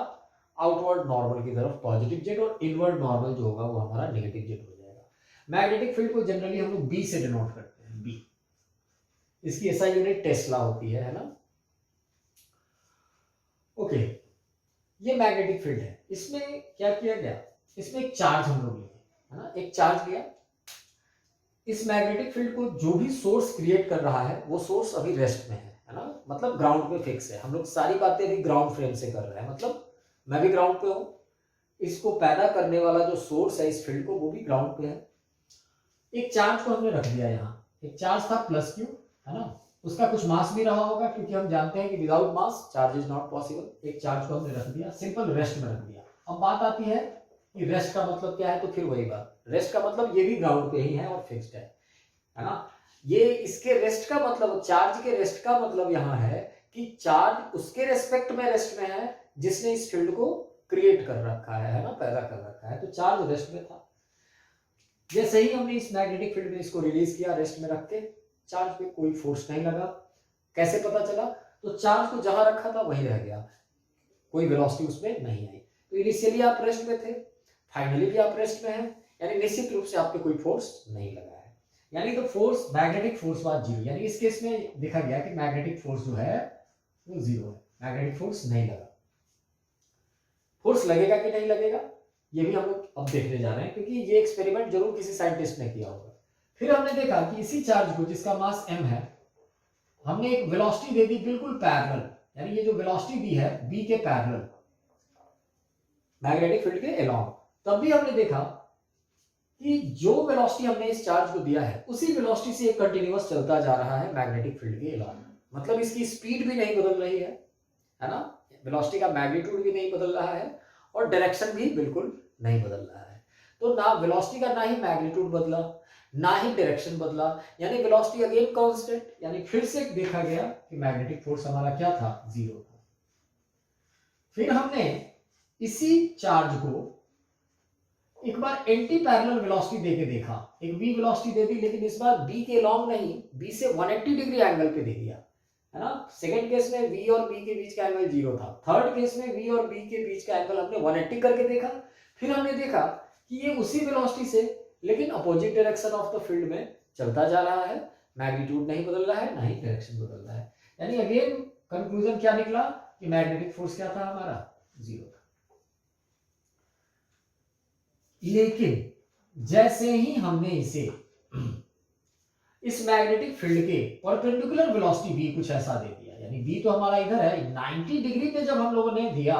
आउटवर्ड नॉर्मल की तरफ पॉजिटिव जेड, और इनवर्ड नॉर्मल जो होगा वो हमारा नेगेटिव जेड हो जाएगा। मैग्नेटिक फील्ड को जनरली हम लोग बी से डिनोट करते हैं, बी। इसकी एसआई यूनिट टेस्ला होती है ना। ओके, ये मैग्नेटिक फील्ड है। इसमें क्या किया गया, इसमें एक चार्ज हम लोग लिए, है ना, एक चार्ज लिया। इस मैग्नेटिक फील्ड को जो भी सोर्स क्रिएट कर रहा है वो सोर्स अभी रेस्ट में है ना, मतलब ग्राउंड पे फिक्स है। हम लोग सारी बातें अभी ग्राउंड फ्रेम से कर रहे हैं, मतलब मैं भी ग्राउंड पे हूं, इसको पैदा करने वाला जो सोर्स है इस फील्ड को वो भी ग्राउंड पे है। एक चार्ज को हमने रख दिया यहाँ, एक चार्ज था प्लस क्यू, है ना। उसका कुछ मास भी रहा होगा, क्योंकि हम जानते हैं कि without mass charge is not possible. एक चार्ज को हमने रख दिया, सिंपल रेस्ट में रख दिया। अब बात आती है कि रेस्ट का मतलब क्या है, तो फिर वही बात, रेस्ट का मतलब ये भी ग्राउंड पे ही है और फिक्स्ड है ना। ये इसके रेस्ट का मतलब, चार्ज के रेस्ट का मतलब यहाँ है कि चार्ज उसके रेस्पेक्ट में रेस्ट में है जिसने इस फील्ड को क्रिएट कर रखा है ना, पैदा कर रखा है। तो चार्ज रेस्ट में था। जैसे ही हमने इस मैग्नेटिक फील्ड में इसको रिलीज किया रेस्ट में रख के, चार्ज पे कोई फोर्स नहीं लगा। कैसे पता चला, तो चार्ज को जहां रखा था वहीं रह गया, कोई वेलोसिटी उसमें नहीं आई। तो इनिशियली आप रेस्ट में थे, फाइनली भी आप रेस्ट में हैं, यानी निश्चित रूप से आपके कोई फोर्स नहीं लगा है। यानी तो फोर्स, मैग्नेटिक फोर्स बात जीरो, यानी इस केस में देखा गया कि मैग्नेटिक फोर्स जो है वो जीरो है, मैग्नेटिक फोर्स नहीं लगा। फोर्स लगेगा कि नहीं लगेगा ये भी हम लोग अब देखने जा रहे हैं, क्योंकि ये एक्सपेरिमेंट जरूर किसी साइंटिस्ट ने किया होगा। फिर हमने देखा कि इसी चार्ज को जिसका मास m है, हमने एक वेलोसिटी दे दी बिल्कुल पैरेलल, यानी ये जो वेलोसिटी दी है b के पैरेलल मैग्नेटिक फील्ड के अलोंग। तब भी हमने देखा कि जो वेलोसिटी हमने इस चार्ज को दिया है उसी वेलोसिटी से एक कंटिन्यूअस चलता जा रहा है मैग्नेटिक फील्ड के अलोंग। मतलब इसकी स्पीड भी नहीं बदल रही है ना, वेलोसिटी का मैग्नीट्यूड भी नहीं बदल रहा है और डायरेक्शन भी बिल्कुल नहीं बदल रहा है। तो ना वेलोसिटी का ना ही मैग्नीट्यूड बदला, ना ही डायरेक्शन बदला, यानी वेलोसिटी अगेन कांस्टेंट, यानी फिर से देखा गया कि मैग्नेटिक फोर्स हमारा क्या था, जीरो था। फिर हमने इसी चार्ज को एक बार एंटी पैरेलल वेलोसिटी देके देखा, एक v वेलोसिटी दे दी, लेकिन इस बार b के लॉन्ग नहीं, b से 180 डिग्री एंगल पे दे दिया, है ना। सेकंड केस में v और b के बीच का एंगल जीरो था, थर्ड केस में v और b के बीच का एंगल हमने 180 करके देखा। फिर हमने देखा कि ये उसी वेलोसिटी से लेकिन opposite direction of the field में चलता जा रहा है, मैग्नीट्यूड नहीं बदल रहा है, ना ही डायरेक्शन बदल रहा है, यानी अगेन कंक्लूजन क्या निकला कि मैग्नेटिक फोर्स क्या था हमारा, जीरो था। लेकिन जैसे ही हमने इसे इस मैग्नेटिक फील्ड के परपेंडिकुलर वेलोसिटी v कुछ ऐसा दे दिया, यानी v तो हमारा इधर है, 90 डिग्री पे जब हम लोगों ने दिया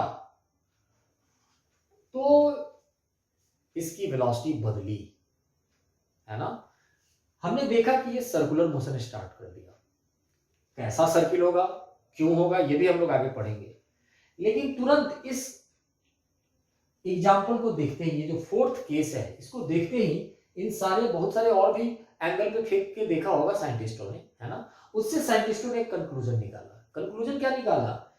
तो इसकी वेलोसिटी बदली, है ना। हमने देखा कि ये सर्कुलर मोशन स्टार्ट कर दिया। कैसा सर्किल होगा, क्यों होगा, ये भी हम लोग आगे पढ़ेंगे। लेकिन तुरंत इस एग्जाम्पल को देखते ही, ये जो फोर्थ केस है इसको देखते ही, इन सारे बहुत सारे और भी एंगल पे फेंक के देखा होगा साइंटिस्टों ने, है ना। उससे साइंटिस्टों ने एक कंक्लूजन निकाला। कंक्लूजन क्या निकाला,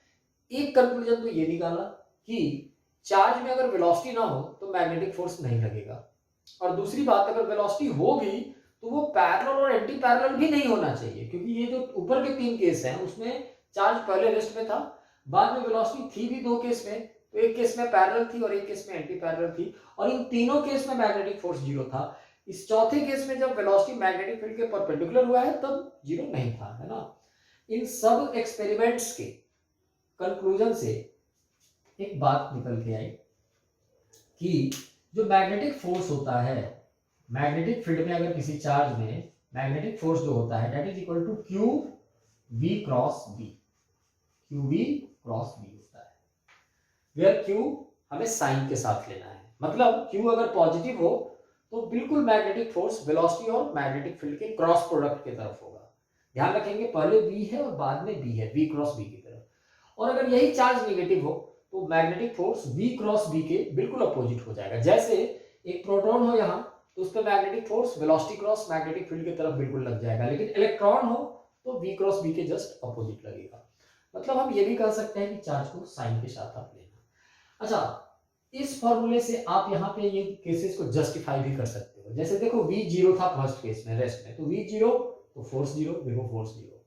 एक कंक्लूजन तो ये निकाला कि चार्ज में अगर वेलोसिटी ना हो तो मैग्नेटिक फोर्स नहीं लगेगा, और दूसरी बात अगर वेलोसिटी हो भी तो वो पैरेलल और एंटी पैरेलल भी नहीं होना चाहिए, क्योंकि ये जो ऊपर के तीन केस हैं उसमें चार्ज पहले रेस्ट में था, बाद में वेलोसिटी थी भी दो केस में, तो एक केस में पैरेलल थी और एक केस में एंटी पैरेलल थी, और इन तीनों केस में मैग्नेटिक फोर्स जीरो था। इस चौथे केस में जब वेलोसिटी मैग्नेटिक फील्ड के परपेंडिकुलर हुआ है तब जीरो नहीं था, है ना। इन सब एक्सपेरिमेंट्स के कंक्लूजन से एक बात निकल के आई कि जो मैग्नेटिक फोर्स होता है, मैग्नेटिक फील्ड में अगर किसी चार्ज में मैग्नेटिक फोर्स जो होता है that is equal to Q V cross B, Q V cross B होता है, वेयर क्यू हमें साइन के साथ लेना है। मतलब क्यू अगर पॉजिटिव हो तो बिल्कुल मैग्नेटिक फोर्स वेलोसिटी और मैग्नेटिक फील्ड के क्रॉस प्रोडक्ट की तरफ होगा। ध्यान रखेंगे पहले v है और बाद में b है, v क्रॉस b की तरफ। और अगर यही चार्ज नेगेटिव हो तो magnetic force v cross b के बिल्कुल अपोजिट हो जाएगा। जैसे एक प्रोटॉन हो यहाँ तो उस पर magnetic force velocity cross magnetic field की तरफ बिल्कुल लग जाएगा, लेकिन इलेक्ट्रॉन हो तो v क्रॉस b के जस्ट अपोजिट लगेगा। मतलब हम ये भी कह सकते हैं कि चार्ज को साइन के साथ आप लेना। अच्छा, इस फॉर्मूले से आप यहाँ पे ये केसेस को जस्टिफाई भी कर सकते हो। जैसे देखो v जीरो था फर्स्ट केस में रेस्ट में, तो v जीरो तो फोर्स जीरो, देखो फोर्स जीरो।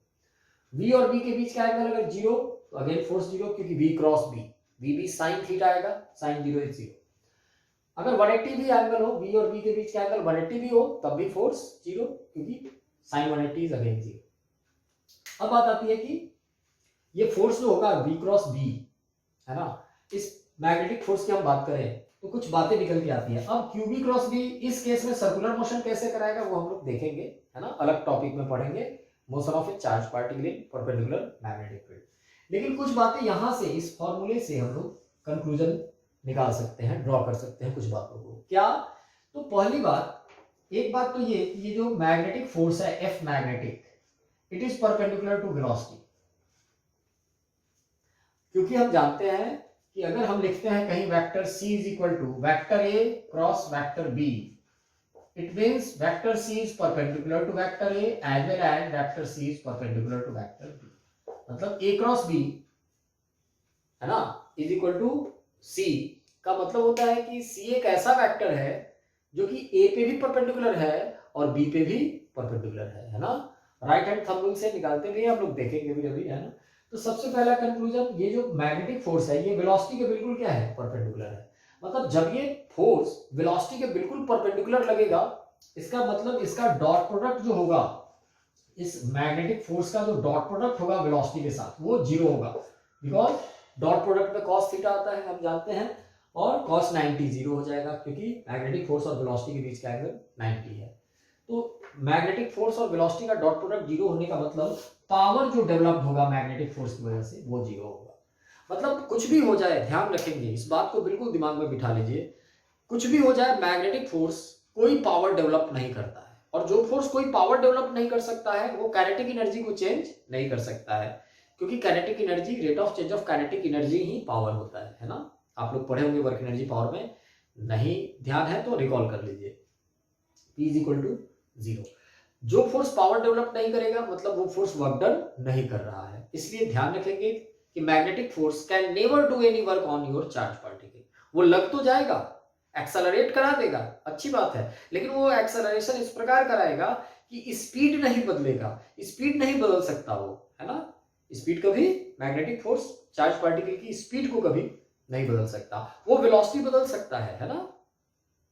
v और b के बीच का एंगल अगर जीरो तो अगेन फोर्स जीरो, क्योंकि v क्रॉस b, v भी साइन थीटा आएगा, साइन जीरो इज जीरो। अगर 180 भी एंगल हो, v और b के बीच का एंगल 180 भी हो तब भी फोर्स जीरो, क्योंकि साइन 180 इज अगेन जीरो। अब बात आती है कि ये फोर्स जो होगा v क्रॉस b, है ना, इस मैग्नेटिक फोर्स की हम बात करें तो कुछ बातें निकल के आती है। अब क्यू बी क्रॉस बी इस केस में सर्कुलर मोशन कैसे कराएगा वो हम लोग देखेंगे, है ना, अलग टॉपिक में पढ़ेंगे, motion of A charge particle in perpendicular magnetic field. लेकिन कुछ बातें यहां से इस फॉर्मूले से हम लोग कंक्लूजन निकाल सकते हैं, ड्रॉ कर सकते हैं कुछ बातों को। क्या, तो पहली बात, एक बात तो ये जो मैग्नेटिक फोर्स है F magnetic, it is perpendicular to velocity. क्योंकि हम जानते हैं कि अगर हम लिखते हैं कहीं vector c is equal to vector a cross vector b, it means vector c is perpendicular to vector a as well as vector c is perpendicular to vector b। मतलब a क्रॉस b, है ना, is equal to c का मतलब होता है कि c एक ऐसा वेक्टर है जो कि a पे भी परपेंडिकुलर है और b पे भी परपेंडिकुलर है ना। राइट हैंड थंब रूल से निकालते भी हम लोग देखेंगे भी अभी, है ना। तो सबसे पहला कंक्लूजन, ये जो मैग्नेटिक फोर्स है ये वेलोसिटी के बिल्कुल क्या है, परपेंडिकुलर है। मतलब जब ये फोर्स वेलोसिटी के बिल्कुल परपेंडिकुलर लगेगा, इसका मतलब इसका डॉट प्रोडक्ट जो होगा, इस मैग्नेटिक फोर्स का जो डॉट प्रोडक्ट होगा वेलोसिटी के साथ वो जीरो होगा, बिकॉज डॉट प्रोडक्ट में cos थीटा आता है हम जानते हैं, और cos 90 जीरो हो जाएगा, क्योंकि मैग्नेटिक फोर्स और वेलोसिटी के बीच का एंगल 90 है। तो मैग्नेटिक फोर्स और वेलोसिटी का डॉट प्रोडक्ट जीरो होने का मतलब पावर जो डेवलप होगा मैग्नेटिक फोर्स की वजह से वो जीरो होगा। मतलब कुछ भी हो जाए, ध्यान रखेंगे इस बात को बिल्कुल दिमाग में बिठा लीजिए, कुछ भी हो जाए मैग्नेटिक फोर्स कोई पावर डेवलप नहीं करता है, और जो फोर्स कोई पावर डेवलप नहीं कर सकता है वो काइनेटिक एनर्जी को चेंज नहीं कर सकता है, क्योंकि kinetic energy, rate of change of kinetic energy he power होता है ना। आप लोग पढ़े होंगे वर्क एनर्जी पावर में, नहीं ध्यान है तो रिकॉल कर लीजिए। P is equal to 0। जो फोर्स पावर डेवलप नहीं करेगा मतलब वो फोर्स वर्क डन नहीं कर रहा है। इसलिए ध्यान रखेंगे कि magnetic force can never do any work on your charge particle. वो लग तो जाएगा, एक्सेलरेट करा देगा, अच्छी बात है, लेकिन वो एक्सेलरेशन इस प्रकार कराएगा कि स्पीड नहीं बदलेगा, स्पीड नहीं बदल सकता वो, है ना। स्पीड कभी, मैग्नेटिक फोर्स चार्ज पार्टिकल की स्पीड को कभी नहीं बदल सकता। वो वेलोसिटी बदल सकता है ना,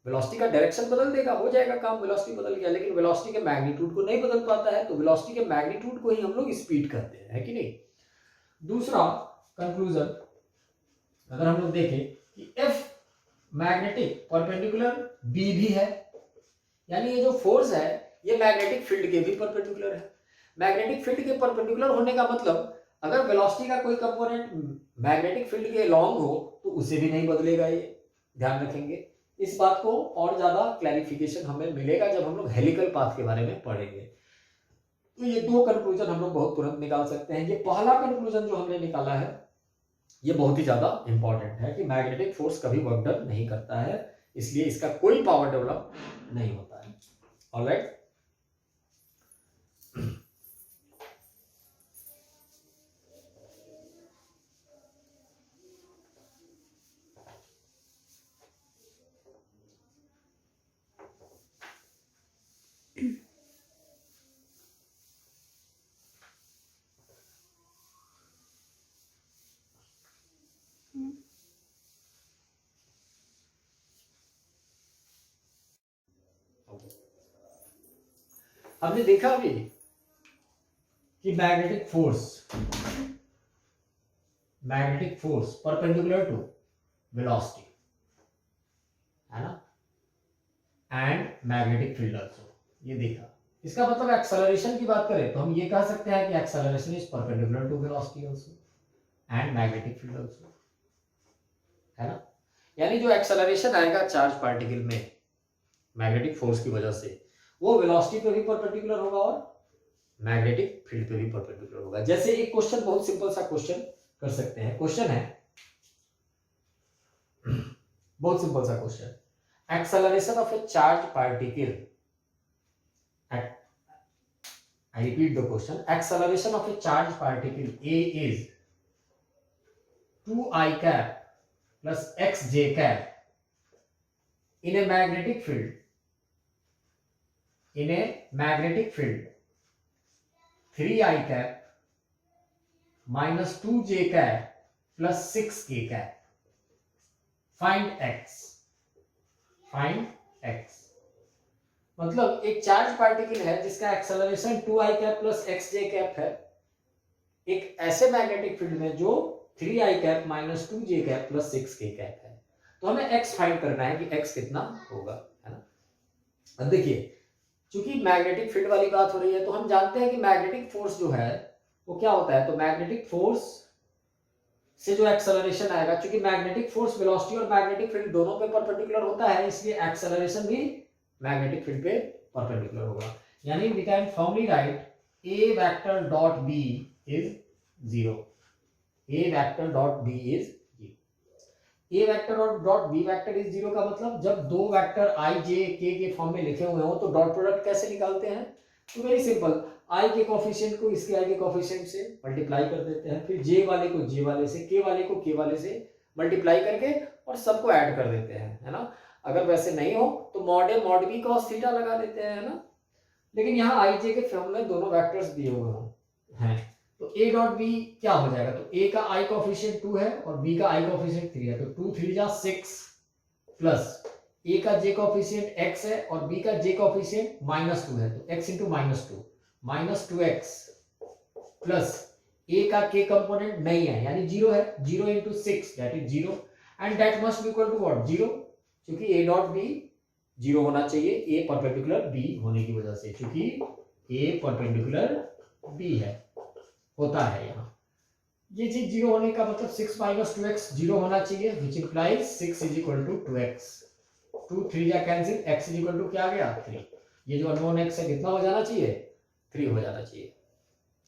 वेलोसिटी का डायरेक्शन बदल देगा, हो जाएगा काम, वेलोसिटी बदल गया, लेकिन वेलोसिटी के मैग्नीट्यूड को नहीं बदल पाता है। तो वेलोसिटी के मैग्नीट्यूड को ही हम लोग स्पीड कहते हैं, है कि नहीं। दूसरा कंक्लूजन अगर हम लोग देखें कि एफ मैग्नेटिक परपेंडिकुलर बी भी है, यानी ये जो फोर्स है ये मैग्नेटिक फील्ड के भी परपेंडिकुलर है। मैग्नेटिक फील्ड के परपेंडिकुलर होने का मतलब अगर वेलोसिटी का कोई कंपोनेंट मैग्नेटिक फील्ड के लॉन्ग हो तो उसे भी नहीं बदलेगा, ये ध्यान रखेंगे। इस बात को और ज्यादा क्लैरिफिकेशन हमें मिलेगा जब हम लोग हेलिकल पाथ के बारे में पढ़ेंगे। तो ये दो कंक्लूजन हम लोग बहुत तुरंत निकाल सकते हैं। ये पहला कंक्लूजन जो हमने निकाला है ये बहुत ही ज्यादा इंपॉर्टेंट है कि मैग्नेटिक फोर्स कभी वर्क डन नहीं करता है, इसलिए इसका कोई पावर डेवलप नहीं होता है। ऑलराइट, हमने देखा अभी कि magnetic force perpendicular to velocity, है ना, एंड मैग्नेटिक फील्ड आल्सो, ये देखा। इसका मतलब एक्सेलरेशन की बात करें तो हम ये कह सकते हैं कि acceleration is perpendicular to velocity also and magnetic field also, है ना। यानी जो एक्सेलरेशन आएगा चार्ज पार्टिकल में मैग्नेटिक फोर्स की वजह से वो वेलोसिटी पे भी परपेंडिकुलर होगा और मैग्नेटिक फील्ड पे भी परपेंडिकुलर होगा। जैसे एक क्वेश्चन, बहुत सिंपल सा क्वेश्चन कर सकते हैं। क्वेश्चन है, बहुत सिंपल सा question, acceleration of A charge particle, I repeat the question, acceleration of a charged particle A is 2i cap plus xj cap in a magnetic field, 3i cap minus 2j cap plus 6k cap. Find x. मतलब एक charge particle है जिसका acceleration 2i cap plus xj cap है, एक ऐसे magnetic field में जो 3i cap minus 2j cap plus 6k cap है। तो हमें x फाइंड करना है कि x कितना होगा, है ना। अब देखिए, चूंकि मैग्नेटिक फील्ड वाली बात हो रही है तो हम जानते हैं कि मैग्नेटिक फोर्स जो है वो क्या होता है। तो मैग्नेटिक फोर्स से जो एक्सेलरेशन आएगा, चूंकि मैग्नेटिक फोर्स वेलोसिटी और मैग्नेटिक फील्ड दोनों पे परपेंडिकुलर होता है, इसलिए एक्सेलरेशन भी मैग्नेटिक फील्ड पे परपेंडिकुलर होगा। यानी we can formally write a vector dot b is 0, a vector dot b is 0। a vector dot b vector is 0 का मतलब जब दो वेक्टर i j k के फॉर्म में लिखे हुए हो तो डॉट प्रोडक्ट कैसे निकालते हैं। तो वेरी सिंपल, i के कोफिशिएंट को इसके i के कोफिशिएंट से मल्टीप्लाई कर देते हैं, फिर j वाले को j वाले से, k वाले को k वाले से मल्टीप्लाई करके और सबको ऐड कर देते हैं, है ना। अगर वैसे नहीं हो तो mod A mod B cos theta लगा देते हैं, है ना। लेकिन यहाँ आई जे के फॉर्म में दोनों वेक्टर्स दिए हुए हैं, तो a डॉट b क्या हो जाएगा। तो a का i कोफिशिएंट 2 है और b का i कोफिशिएंट 3 है, तो 2 3 जा 6 प्लस a का j कोफिशिएंट x है और b का j कोफिशिएंट -2 है, तो x into -2 -2x plus a का k कंपोनेंट नहीं है यानी 0 है, 0 into 6 that is 0 and that must be equal to what 0, क्योंकि a डॉट b 0 होना चाहिए a परपेंडिकुलर b होने की वजह से, क्योंकि a परपेंडिकुलर b है, होता है यहाँ। ये चीज 0 होने का मतलब 6 माइनस 2x 0 होना चाहिए, which implies 6 is equal to 2x, 2 3 जा cancel, x is equal to क्या आ गया 3। ये जो अननोन एक्स है कितना हो जाना चाहिए, 3 हो जाना चाहिए,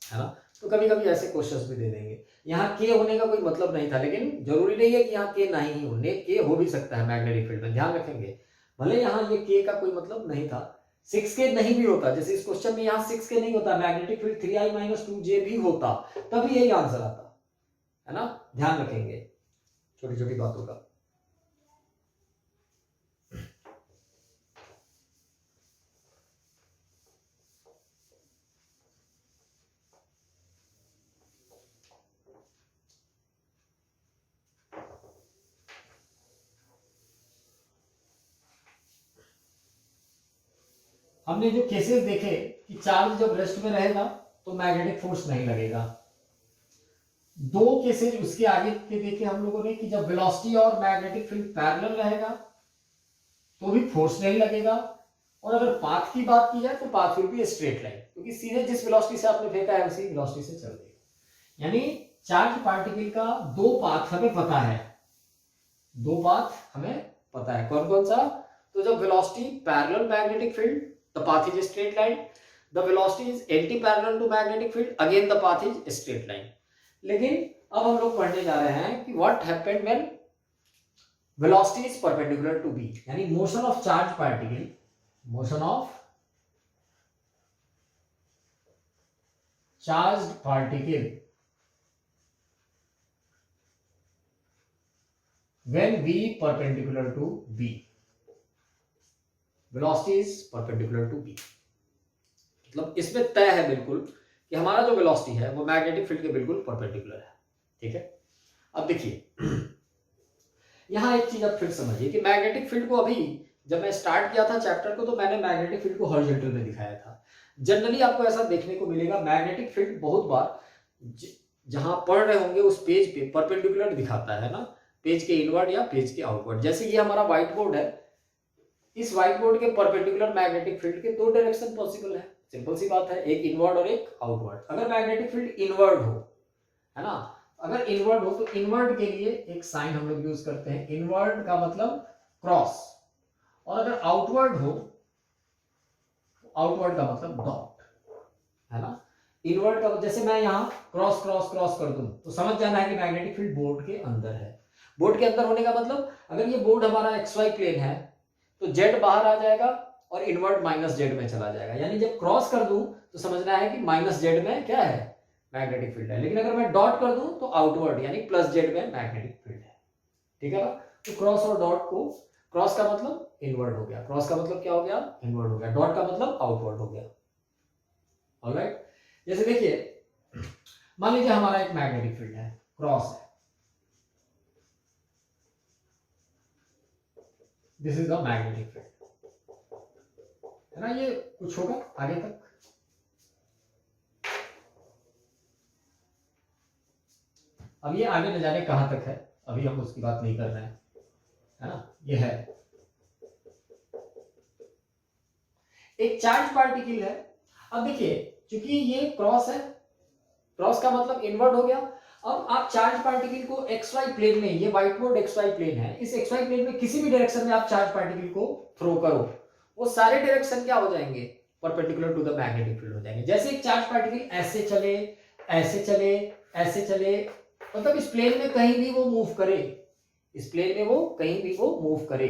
है ना। तो कभी कभी ऐसे क्वेश्चंस भी दे देंगे। यहाँ के होने का कोई मतलब नहीं था, लेकिन जरूरी नहीं है कि यहाँ के नहीं ही होने, के हो भी सकता है मैग्नेटिक फील्ड में, ध्यान रखेंगे। भले यहाँ ये के का कोई मतलब नहीं था, 6k नहीं भी होता, जैसे इस क्वेश्चन में यहाँ 6k नहीं होता, मैग्नेटिक फील्ड 3i-2j भी होता, तभी यही आंसर आता, है ना। ध्यान रखेंगे छोटी छोटी बातों का। हमने जो केसेस देखे कि चार्ज जब रेस्ट में रहेगा तो मैग्नेटिक फोर्स नहीं लगेगा। 2 केसेस उसके आगे के देखे हम लोगों ने कि जब वेलोसिटी और मैग्नेटिक फील्ड पैरेलल रहेगा तो भी फोर्स नहीं लगेगा, और अगर पाथ की बात की जाए तो path will be straight line, क्योंकि सीधे जिस वेलोसिटी से आपने फेंका है उसी वेलोसिटी से चल देगा। यानी चार्ज पार्टिकल का 2 पाथ हमें पता है, 2 पाथ हमें पता है। कौन कौन सा? तो जब velocity parallel magnetic field, the path is a straight line. The velocity is anti-parallel to magnetic field. Again, the path is straight line. लेकिन अब हम लोग पढ़ने जा रहे हैं कि what happened when velocity is perpendicular to b, यानी motion of charged particle, motion of charged particle when v perpendicular to b, velocity is perpendicular to B. मतलब इसमें तय है बिल्कुल कि हमारा जो वेलोसिटी है वो मैग्नेटिक फील्ड के बिल्कुल परपेंडिकुलर है, ठीक है। अब देखिए यहां एक चीज आप फिर समझिए कि मैग्नेटिक फील्ड को अभी जब मैं स्टार्ट किया था चैप्टर को तो मैंने मैग्नेटिक फील्ड को हॉरिजॉन्टल में दिखाया था। जनरली आपको ऐसा देखने को मिलेगा मैग्नेटिक फील्ड बहुत बार जहां पढ़ रहे होंगे उस पेज पे परपेंडिकुलर दिखाता है ना, पेज के इनवर्ड या पेज के आउटवर्ड। जैसे ये हमारा व्हाइट बोर्ड है, इस व्हाइट बोर्ड के परपेंडिकुलर मैग्नेटिक फील्ड के 2 डायरेक्शन पॉसिबल है, सिंपल सी बात है, एक इनवर्ड और एक आउटवर्ड। अगर मैग्नेटिक फील्ड इनवर्ड हो, है ना, अगर इनवर्ड हो तो इनवर्ड के लिए एक साइन हम लोग यूज करते हैं, इनवर्ड का मतलब क्रॉस, और अगर आउटवर्ड हो आउटवर्ड का मतलब डॉट, है ना। इनवर्ड का जैसे मैं यहाँ क्रॉस क्रॉस क्रॉस कर दूं तो समझ जाना है कि मैग्नेटिक फील्ड बोर्ड के अंदर है। बोर्ड के अंदर होने का मतलब अगर ये बोर्ड हमारा XY प्लेन है तो Z बाहर आ जाएगा और इनवर्ट -Z में चला जाएगा, यानी जब क्रॉस कर दूं तो समझना है कि -Z में क्या है, मैग्नेटिक फील्ड है। लेकिन अगर मैं डॉट कर दूं तो आउटवर्ड यानी +Z में मैग्नेटिक फील्ड है, ठीक है ना। तो क्रॉस और डॉट को, क्रॉस का मतलब इनवर्ड हो गया, क्रॉस का मतलब क्या हो गया, इनवर्ड हो गया, डॉट का मतलब आउटवर्ड हो गया, ऑलराइट। जैसे देखिए मान लीजिए हमारा एक मैग्नेटिक फील्ड है, क्रॉस है, this is the magnetic field, है ना। ये कुछ होगा आगे तक, अब ये आगे न जाने कहां तक है, अभी हम उसकी बात नहीं कर रहे हैं, है ना। ये है एक चार्ज पार्टिकल है। अब देखिए क्योंकि ये क्रॉस है, क्रॉस का मतलब इनवर्ड हो गया। अब आप चार्ज पार्टिकल को XY प्लेन में, ये व्हाइट बोर्ड XY प्लेन है, इस XY प्लेन में किसी भी डायरेक्शन में आप चार्ज पार्टिकल को थ्रो करो, वो सारे डायरेक्शन क्या हो जाएंगे, perpendicular to the magnetic field हो जाएंगे। जैसे एक चार्ज पार्टिकल ऐसे चले, ऐसे चले, ऐसे चले, मतलब इस प्लेन में कहीं भी वो मूव करे, इस प्लेन में वो कहीं भी वो मूव करे,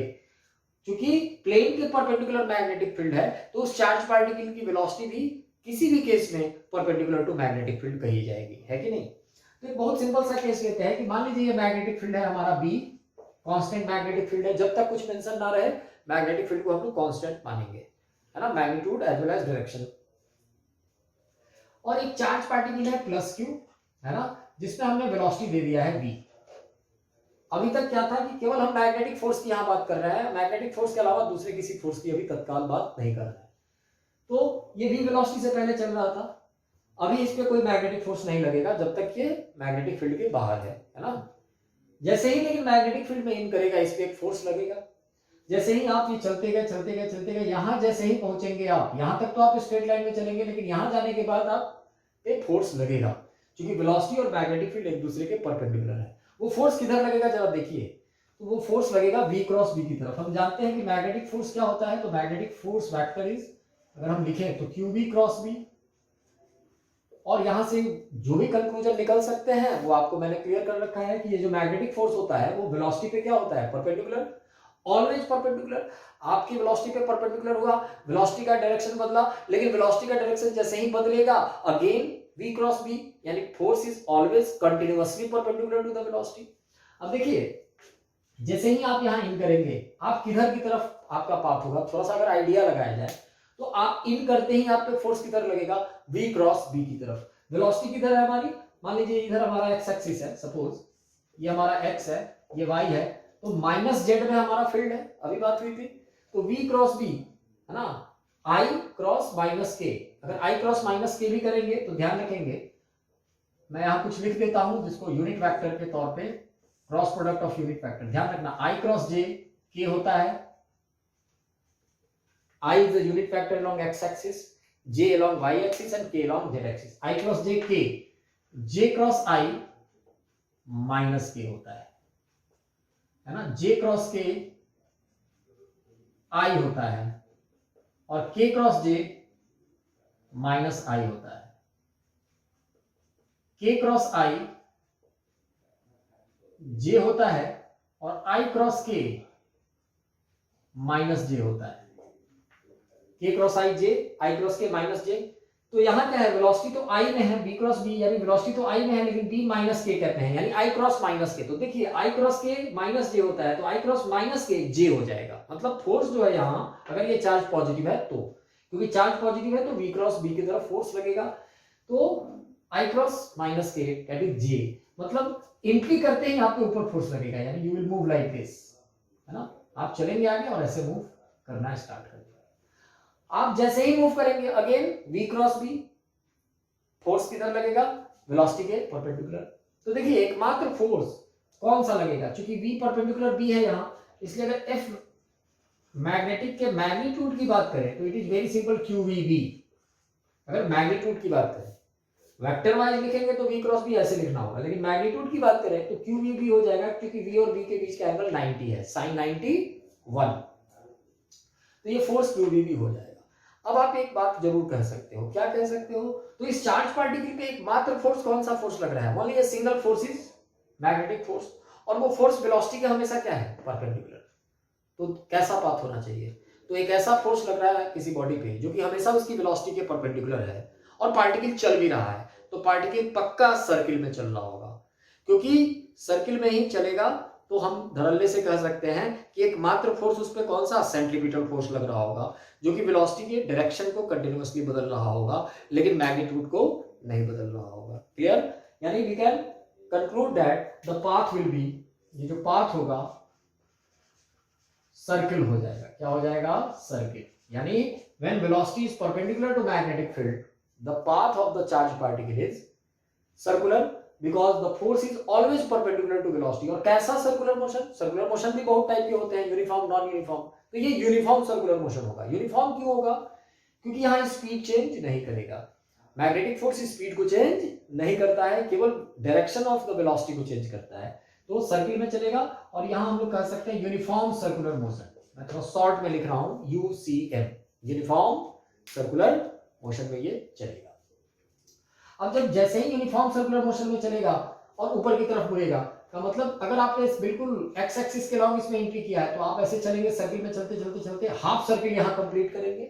क्योंकि प्लेन के परपेंडिकुलर मैग्नेटिक फील्ड है तो उस चार्ज पार्टिकल की वेलोसिटी भी किसी भी केस में परपेंडिकुलर टू मैग्नेटिक फील्ड कही जाएगी, है कि नहीं। तो एक बहुत सिंपल सा केस लेते हैं कि मान लीजिए ये मैग्नेटिक फील्ड है हमारा B, कांस्टेंट मैग्नेटिक फील्ड है, जब तक कुछ मेंशन ना रहे मैग्नेटिक फील्ड को हम लोग कांस्टेंट मानेंगे, है ना, magnitude as well as direction. और एक चार्ज पार्टिकल है +Q, है ना, जिसमें हमने वेलोसिटी दे दिया है V। अभी तक क्या था कि केवल हम मैग्नेटिक फोर्स की यहां बात कर रहे हैं, मैग्नेटिक फोर्स के अलावा दूसरे किसी फोर्स की अभी तत्काल बात नहीं कर रहे हैं। तो ये भी वेलोसिटी से पहले चल रहा था, अभी इस पे कोई मैग्नेटिक फोर्स नहीं लगेगा जब तक ये मैग्नेटिक फील्ड के बाहर है ना। जैसे ही लेकिन मैग्नेटिक फील्ड में इन करेगा इस पे एक फोर्स लगेगा। जैसे ही आप ये चलते गए चलते गए चलते गए, यहां जैसे ही पहुंचेंगे आप, यहां तक तो आप स्ट्रेट लाइन में चलेंगे, लेकिन यहां जाने के बाद आप एक फोर्स लगेगा, क्योंकि वेलोसिटी और मैग्नेटिक फील्ड एक दूसरे के परपेंडिकुलर है। वो फोर्स किधर लगेगा जरा देखिए, तो वो फोर्स लगेगा V क्रॉस B की तरफ। हम जानते हैं कि मैग्नेटिक फोर्स क्या होता है, तो मैग्नेटिक फोर्स वेक्टर इज अगर हम लिखें तो क्यू बी क्रॉस बी, और यहां से जो भी कंक्लूजन निकल सकते हैं वो आपको मैंने क्लियर कर रखा है कि ये जो मैग्नेटिक फोर्स होता है वो वेलोसिटी पे क्या होता है, परपेंडिकुलर, ऑलवेज परपेंडिकुलर। आपकी वेलोसिटी पे परपेंडिकुलर हुआ, वेलोसिटी का डायरेक्शन बदला, लेकिन वेलोसिटी का डायरेक्शन जैसे ही बदलेगा अगेन v क्रॉस b, यानी force is always continuously perpendicular to the velocity. अब देखिए जैसे ही आप यहां इन करेंगे, आप किधर की तरफ आपका पाथ होगा, थोड़ा सा अगर आइडिया लगाया जाए तो आप इन करते ही आप पे फोर्स किधर लगेगा, v क्रॉस b की तरफ। वेलोसिटी किधर है हमारी, मान लीजिए इधर हमारा एक्स एक्सिस है, सपोज ये हमारा x है, ये y है, तो माइनस जेड में हमारा फील्ड है, अभी बात हुई थी। तो v क्रॉस b है ना, i क्रॉस माइनस के, अगर i क्रॉस माइनस के भी करेंगे तो ध्यान रखेंगे, मैं यहां कुछ लिख देता हूं जिसको यूनिट वेक्टर के तौर पे, cross product of unit vector, ध्यान रखना i क्रॉस j के होता है, I is the unit vector along x axis, j along y axis and k along z axis. I cross j k, j cross I minus k होता है ना, j cross k I होता है और k cross j minus I होता है। k cross I j होता है और I cross k minus j होता है। k cross i j, i cross k minus j। तो यहां क्या है, वेलोसिटी तो i में है, v क्रॉस b, यानी वेलोसिटी तो i में है लेकिन b माइनस k कहते हैं, यानी i क्रॉस माइनस k। तो देखिए i cross k minus j होता है, तो i cross minus k j हो जाएगा। मतलब फोर्स जो है यहां, अगर ये चार्ज पॉजिटिव है तो, क्योंकि चार्ज पॉजिटिव है तो v क्रॉस b की तरफ फोर्स लगेगा, तो i cross minus k that is j, मतलब एंट्री करते ही आपके ऊपर फोर्स लगेगा, यानी you will move like this, है ना, आप चलेंगे आगे और ऐसे मूव करना स्टार्ट कर। आप जैसे ही मूव करेंगे again v cross b, force किधर लगेगा, वेलोसिटी के परपेंडिकुलर। तो देखिए एकमात्र फोर्स कौन सा लगेगा, क्योंकि v परपेंडिकुलर b है यहां, इसलिए अगर f मैग्नेटिक के मैग्नीट्यूड की बात करें तो it is very simple qvb। अगर मैग्नीट्यूड की बात करें, वेक्टर वाइज लिखेंगे तो v क्रॉस b ऐसे लिखना होगा, लेकिन मैग्नीट्यूड की बात करें तो qvb हो जाएगा, क्योंकि v और b के बीच का एंगल 90 है, sin 91, तो ये फोर्स qvb हो जाएगा। अब आप एक बात जरूर कह सकते हो, क्या कह सकते हो, तो इस चार्ज पार्टिकल पे एकमात्र फोर्स कौन सा फोर्स लग रहा है, only a single force is magnetic force, और वो फोर्स वेलोसिटी के हमेशा क्या है, परपेंडिकुलर। तो कैसा पाथ होना चाहिए, तो एक ऐसा फोर्स लग रहा है किसी बॉडी पे जो कि हमेशा उसकी वेलोसिटी के परपेंडिकुलर है और पार्टिकल चल भी रहा है, तो पार्टिकल पक्का सर्किल में चल रहा होगा, क्योंकि सर्किल में ही चलेगा तो हम धड़ल्ले से कह सकते हैं कि एकमात्र फोर्स उस पर कौन सा, सेंट्रीपिटल फोर्स लग रहा होगा, जो कि वेलोसिटी के डायरेक्शन को कंटिन्यूअसली बदल रहा होगा लेकिन मैग्नीट्यूड को नहीं बदल रहा होगा। क्लियर, यानी we can conclude that the path will be, ये जो पाथ होगा सर्किल हो जाएगा, क्या हो जाएगा, सर्किल, यानी when velocity is perpendicular to magnetic field the path of the charge particle is circular, because the force is always perpendicular to velocity. और कैसा सर्कुलर मोशन, सर्कुलर मोशन भी बहुत टाइप के होते हैं, यूनिफॉर्म, नॉन यूनिफॉर्म, तो ये uniform circular motion होगा। यूनिफॉर्म क्यों होगा, क्योंकि यहां स्पीड चेंज नहीं करेगा, मैग्नेटिक फोर्स स्पीड को चेंज नहीं करता है, केवल डायरेक्शन ऑफ द वेलोसिटी को चेंज करता है, तो सर्किल में चलेगा। और यहां हम लोग कह सकते हैं यूनिफॉर्म सर्कुलर मोशन, मैं थोड़ा शॉर्ट में लिख रहा हूं यूसीएम, यूनिफॉर्म सर्कुलर मोशन में ये चलेगा। अब जब जैसे ही यूनिफॉर्म सर्कुलर मोशन में चलेगा और ऊपर की तरफ मुड़ेगा, का मतलब अगर आपने बिल्कुल एक्स एक्सिस के लॉन्ग इसमें एंट्री किया है तो आप ऐसे चलेंगे सर्किल में, चलते चलते चलते हाफ सर्किल यहां कंप्लीट करेंगे,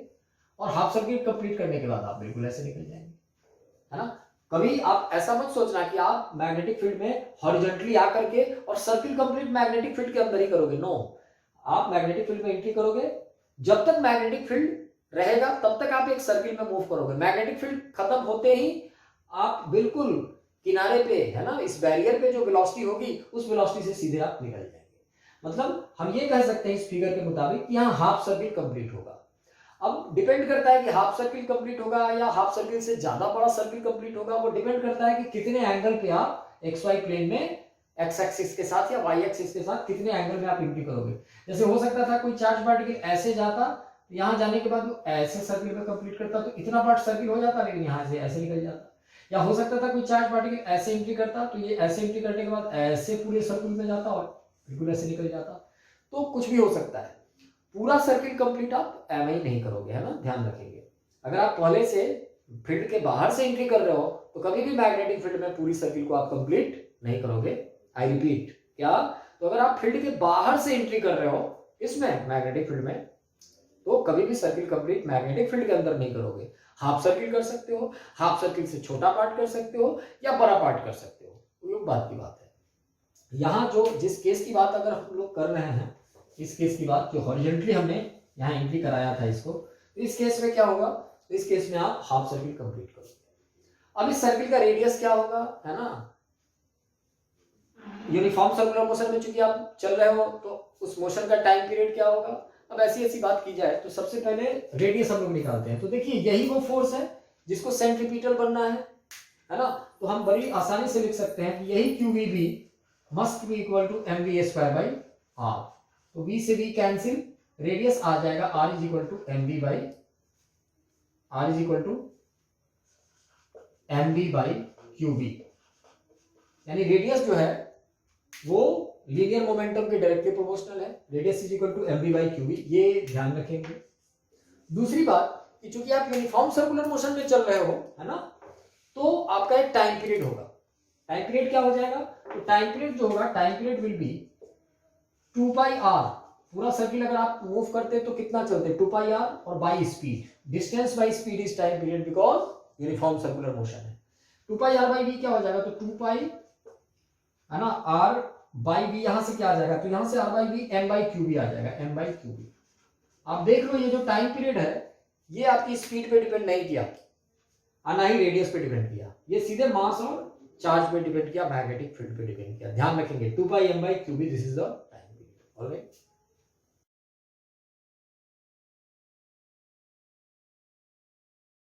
और हाफ सर्किल कंप्लीट करने के बाद आप बिल्कुल ऐसे निकल जाएंगे, है ना। कभी आप ऐसा मत सोचना कि आप मैग्नेटिक फील्ड में हॉरिजॉन्टली आकर के और सर्किल कंप्लीट मैग्नेटिक फील्ड के अंदर ही करोगे, नो, आप मैग्नेटिक फील्ड में एंट्री करोगे, जब तक मैग्नेटिक फील्ड रहेगा तब तक आप एक सर्किल में मूव करोगे, मैग्नेटिक फील्ड खत्म होते ही आप बिल्कुल किनारे पे, है ना, इस बैरियर पे जो वेलोसिटी होगी उस वेलोसिटी से सीधे आप निकल जाएंगे। मतलब हम ये कह सकते हैं इस फिगर के मुताबिक कि यहाँ हाफ सर्किल कंप्लीट होगा। अब डिपेंड करता है कि हाफ सर्किल कंप्लीट होगा या हाफ सर्किल से ज्यादा बड़ा सर्किल कंप्लीट होगा, वो डिपेंड करता है कि कितने एंगल पे आप एक्स वाई प्लेन में एक्स एक्सिस के साथ या वाई एक्सिस के साथ कितने एंगल में आप एंट्री करोगे। जैसे हो सकता था कोई चार्ज पार्टिकल ऐसे जाता, यहाँ जाने के बाद वो ऐसे सर्किल में कंप्लीट करता तो इतना पार्ट सर्किल हो जाता, लेकिन यहाँ से ऐसे निकल जाता। या हो सकता था कोई चार्ज पार्टिकल ऐसे एंट्री करता तो ये ऐसे एंट्री करने के बाद ऐसे पूरे सर्किल में जाता और बिल्कुल ऐसे निकल जाता। तो कुछ भी हो सकता है, पूरा सर्किल कंप्लीट आप एम ही नहीं करोगे, है ना, ध्यान रखेंगे। अगर आप पहले से फील्ड के बाहर से एंट्री कर रहे हो तो कभी भी मैग्नेटिक फील्ड में पूरी सर्किल को आप कंप्लीट नहीं करोगे। आई रिपीट, क्या? तो अगर आप फील्ड के बाहर से एंट्री कर रहे हो इसमें मैग्नेटिक फील्ड में, तो कभी भी सर्किल कंप्लीट मैग्नेटिक फील्ड के अंदर नहीं करोगे। हाफ सर्किल कर सकते हो, हाफ सर्किल से छोटा पार्ट कर सकते हो या बड़ा पार्ट कर सकते हो, तो ये बात की बात है। यहाँ जो जिस केस की बात अगर हम लोग कर रहे हैं, इस केस की बात जो हॉरिजॉन्टली हमने यहाँ एंट्री कराया था इसको, तो इस केस में क्या होगा? तो इस केस में आप हाफ सर्किल कंप्लीट करोगे। अब इस सर्किल का रेडियस क्या होगा, है ना? यूनिफॉर्म सर्कुलर मोशन में चूंकि आप चल रहे हो तो उस मोशन का टाइम पीरियड क्या होगा? अब ऐसी बात की जाए तो सबसे पहले रेडियस हम लोग निकालते हैं। तो देखिए यही वो फोर्स है जिसको सेंट्रीपिटल बनना है ना? तो हम बड़ी आसानी से लिख सकते हैं कि यही QVB must be equal to mv square by r। तो v से v कैंसिल, रेडियस आ जाएगा r is equal to mv by QV। यानी रेडियस जो है वो लीनियर मोमेंटम के डायरेक्टली प्रोपोर्शनल है। Radius is equal to mv by QV, ये ध्यान रखेंगे। दूसरी बात कि चूंकि आप यूनिफॉर्म सर्कुलर मोशन में चल रहे हो, है ना, तो आपका एक टाइम पीरियड होगा। टाइम पीरियड क्या हो जाएगा? तो टाइम पीरियड जो होगा, time period will be 2 pi r। पूरा सर्किल अगर आप मूव करते तो कितना चलते? 2 पाई r और by speed, distance by speed is time period because uniform circular motion है। 2 पाई r बाई v क्या हो जाएगा? तो 2 पाई, है ना, r बाई v, यहां से क्या आ जाएगा? तो यहां से r by v m by QV आ जाएगा, m बाई QV। आप देख लो ये जो टाइम पीरियड है ये आपकी स्पीड पे डिपेंड नहीं किया और ना ही रेडियस पे डिपेंड किया, ये सीधे मास और चार्ज पे डिपेंड किया, मैग्नेटिक फील्ड पे डिपेंड किया। ध्यान रखेंगे 2 पाई m by QV, this is the time period. Alright.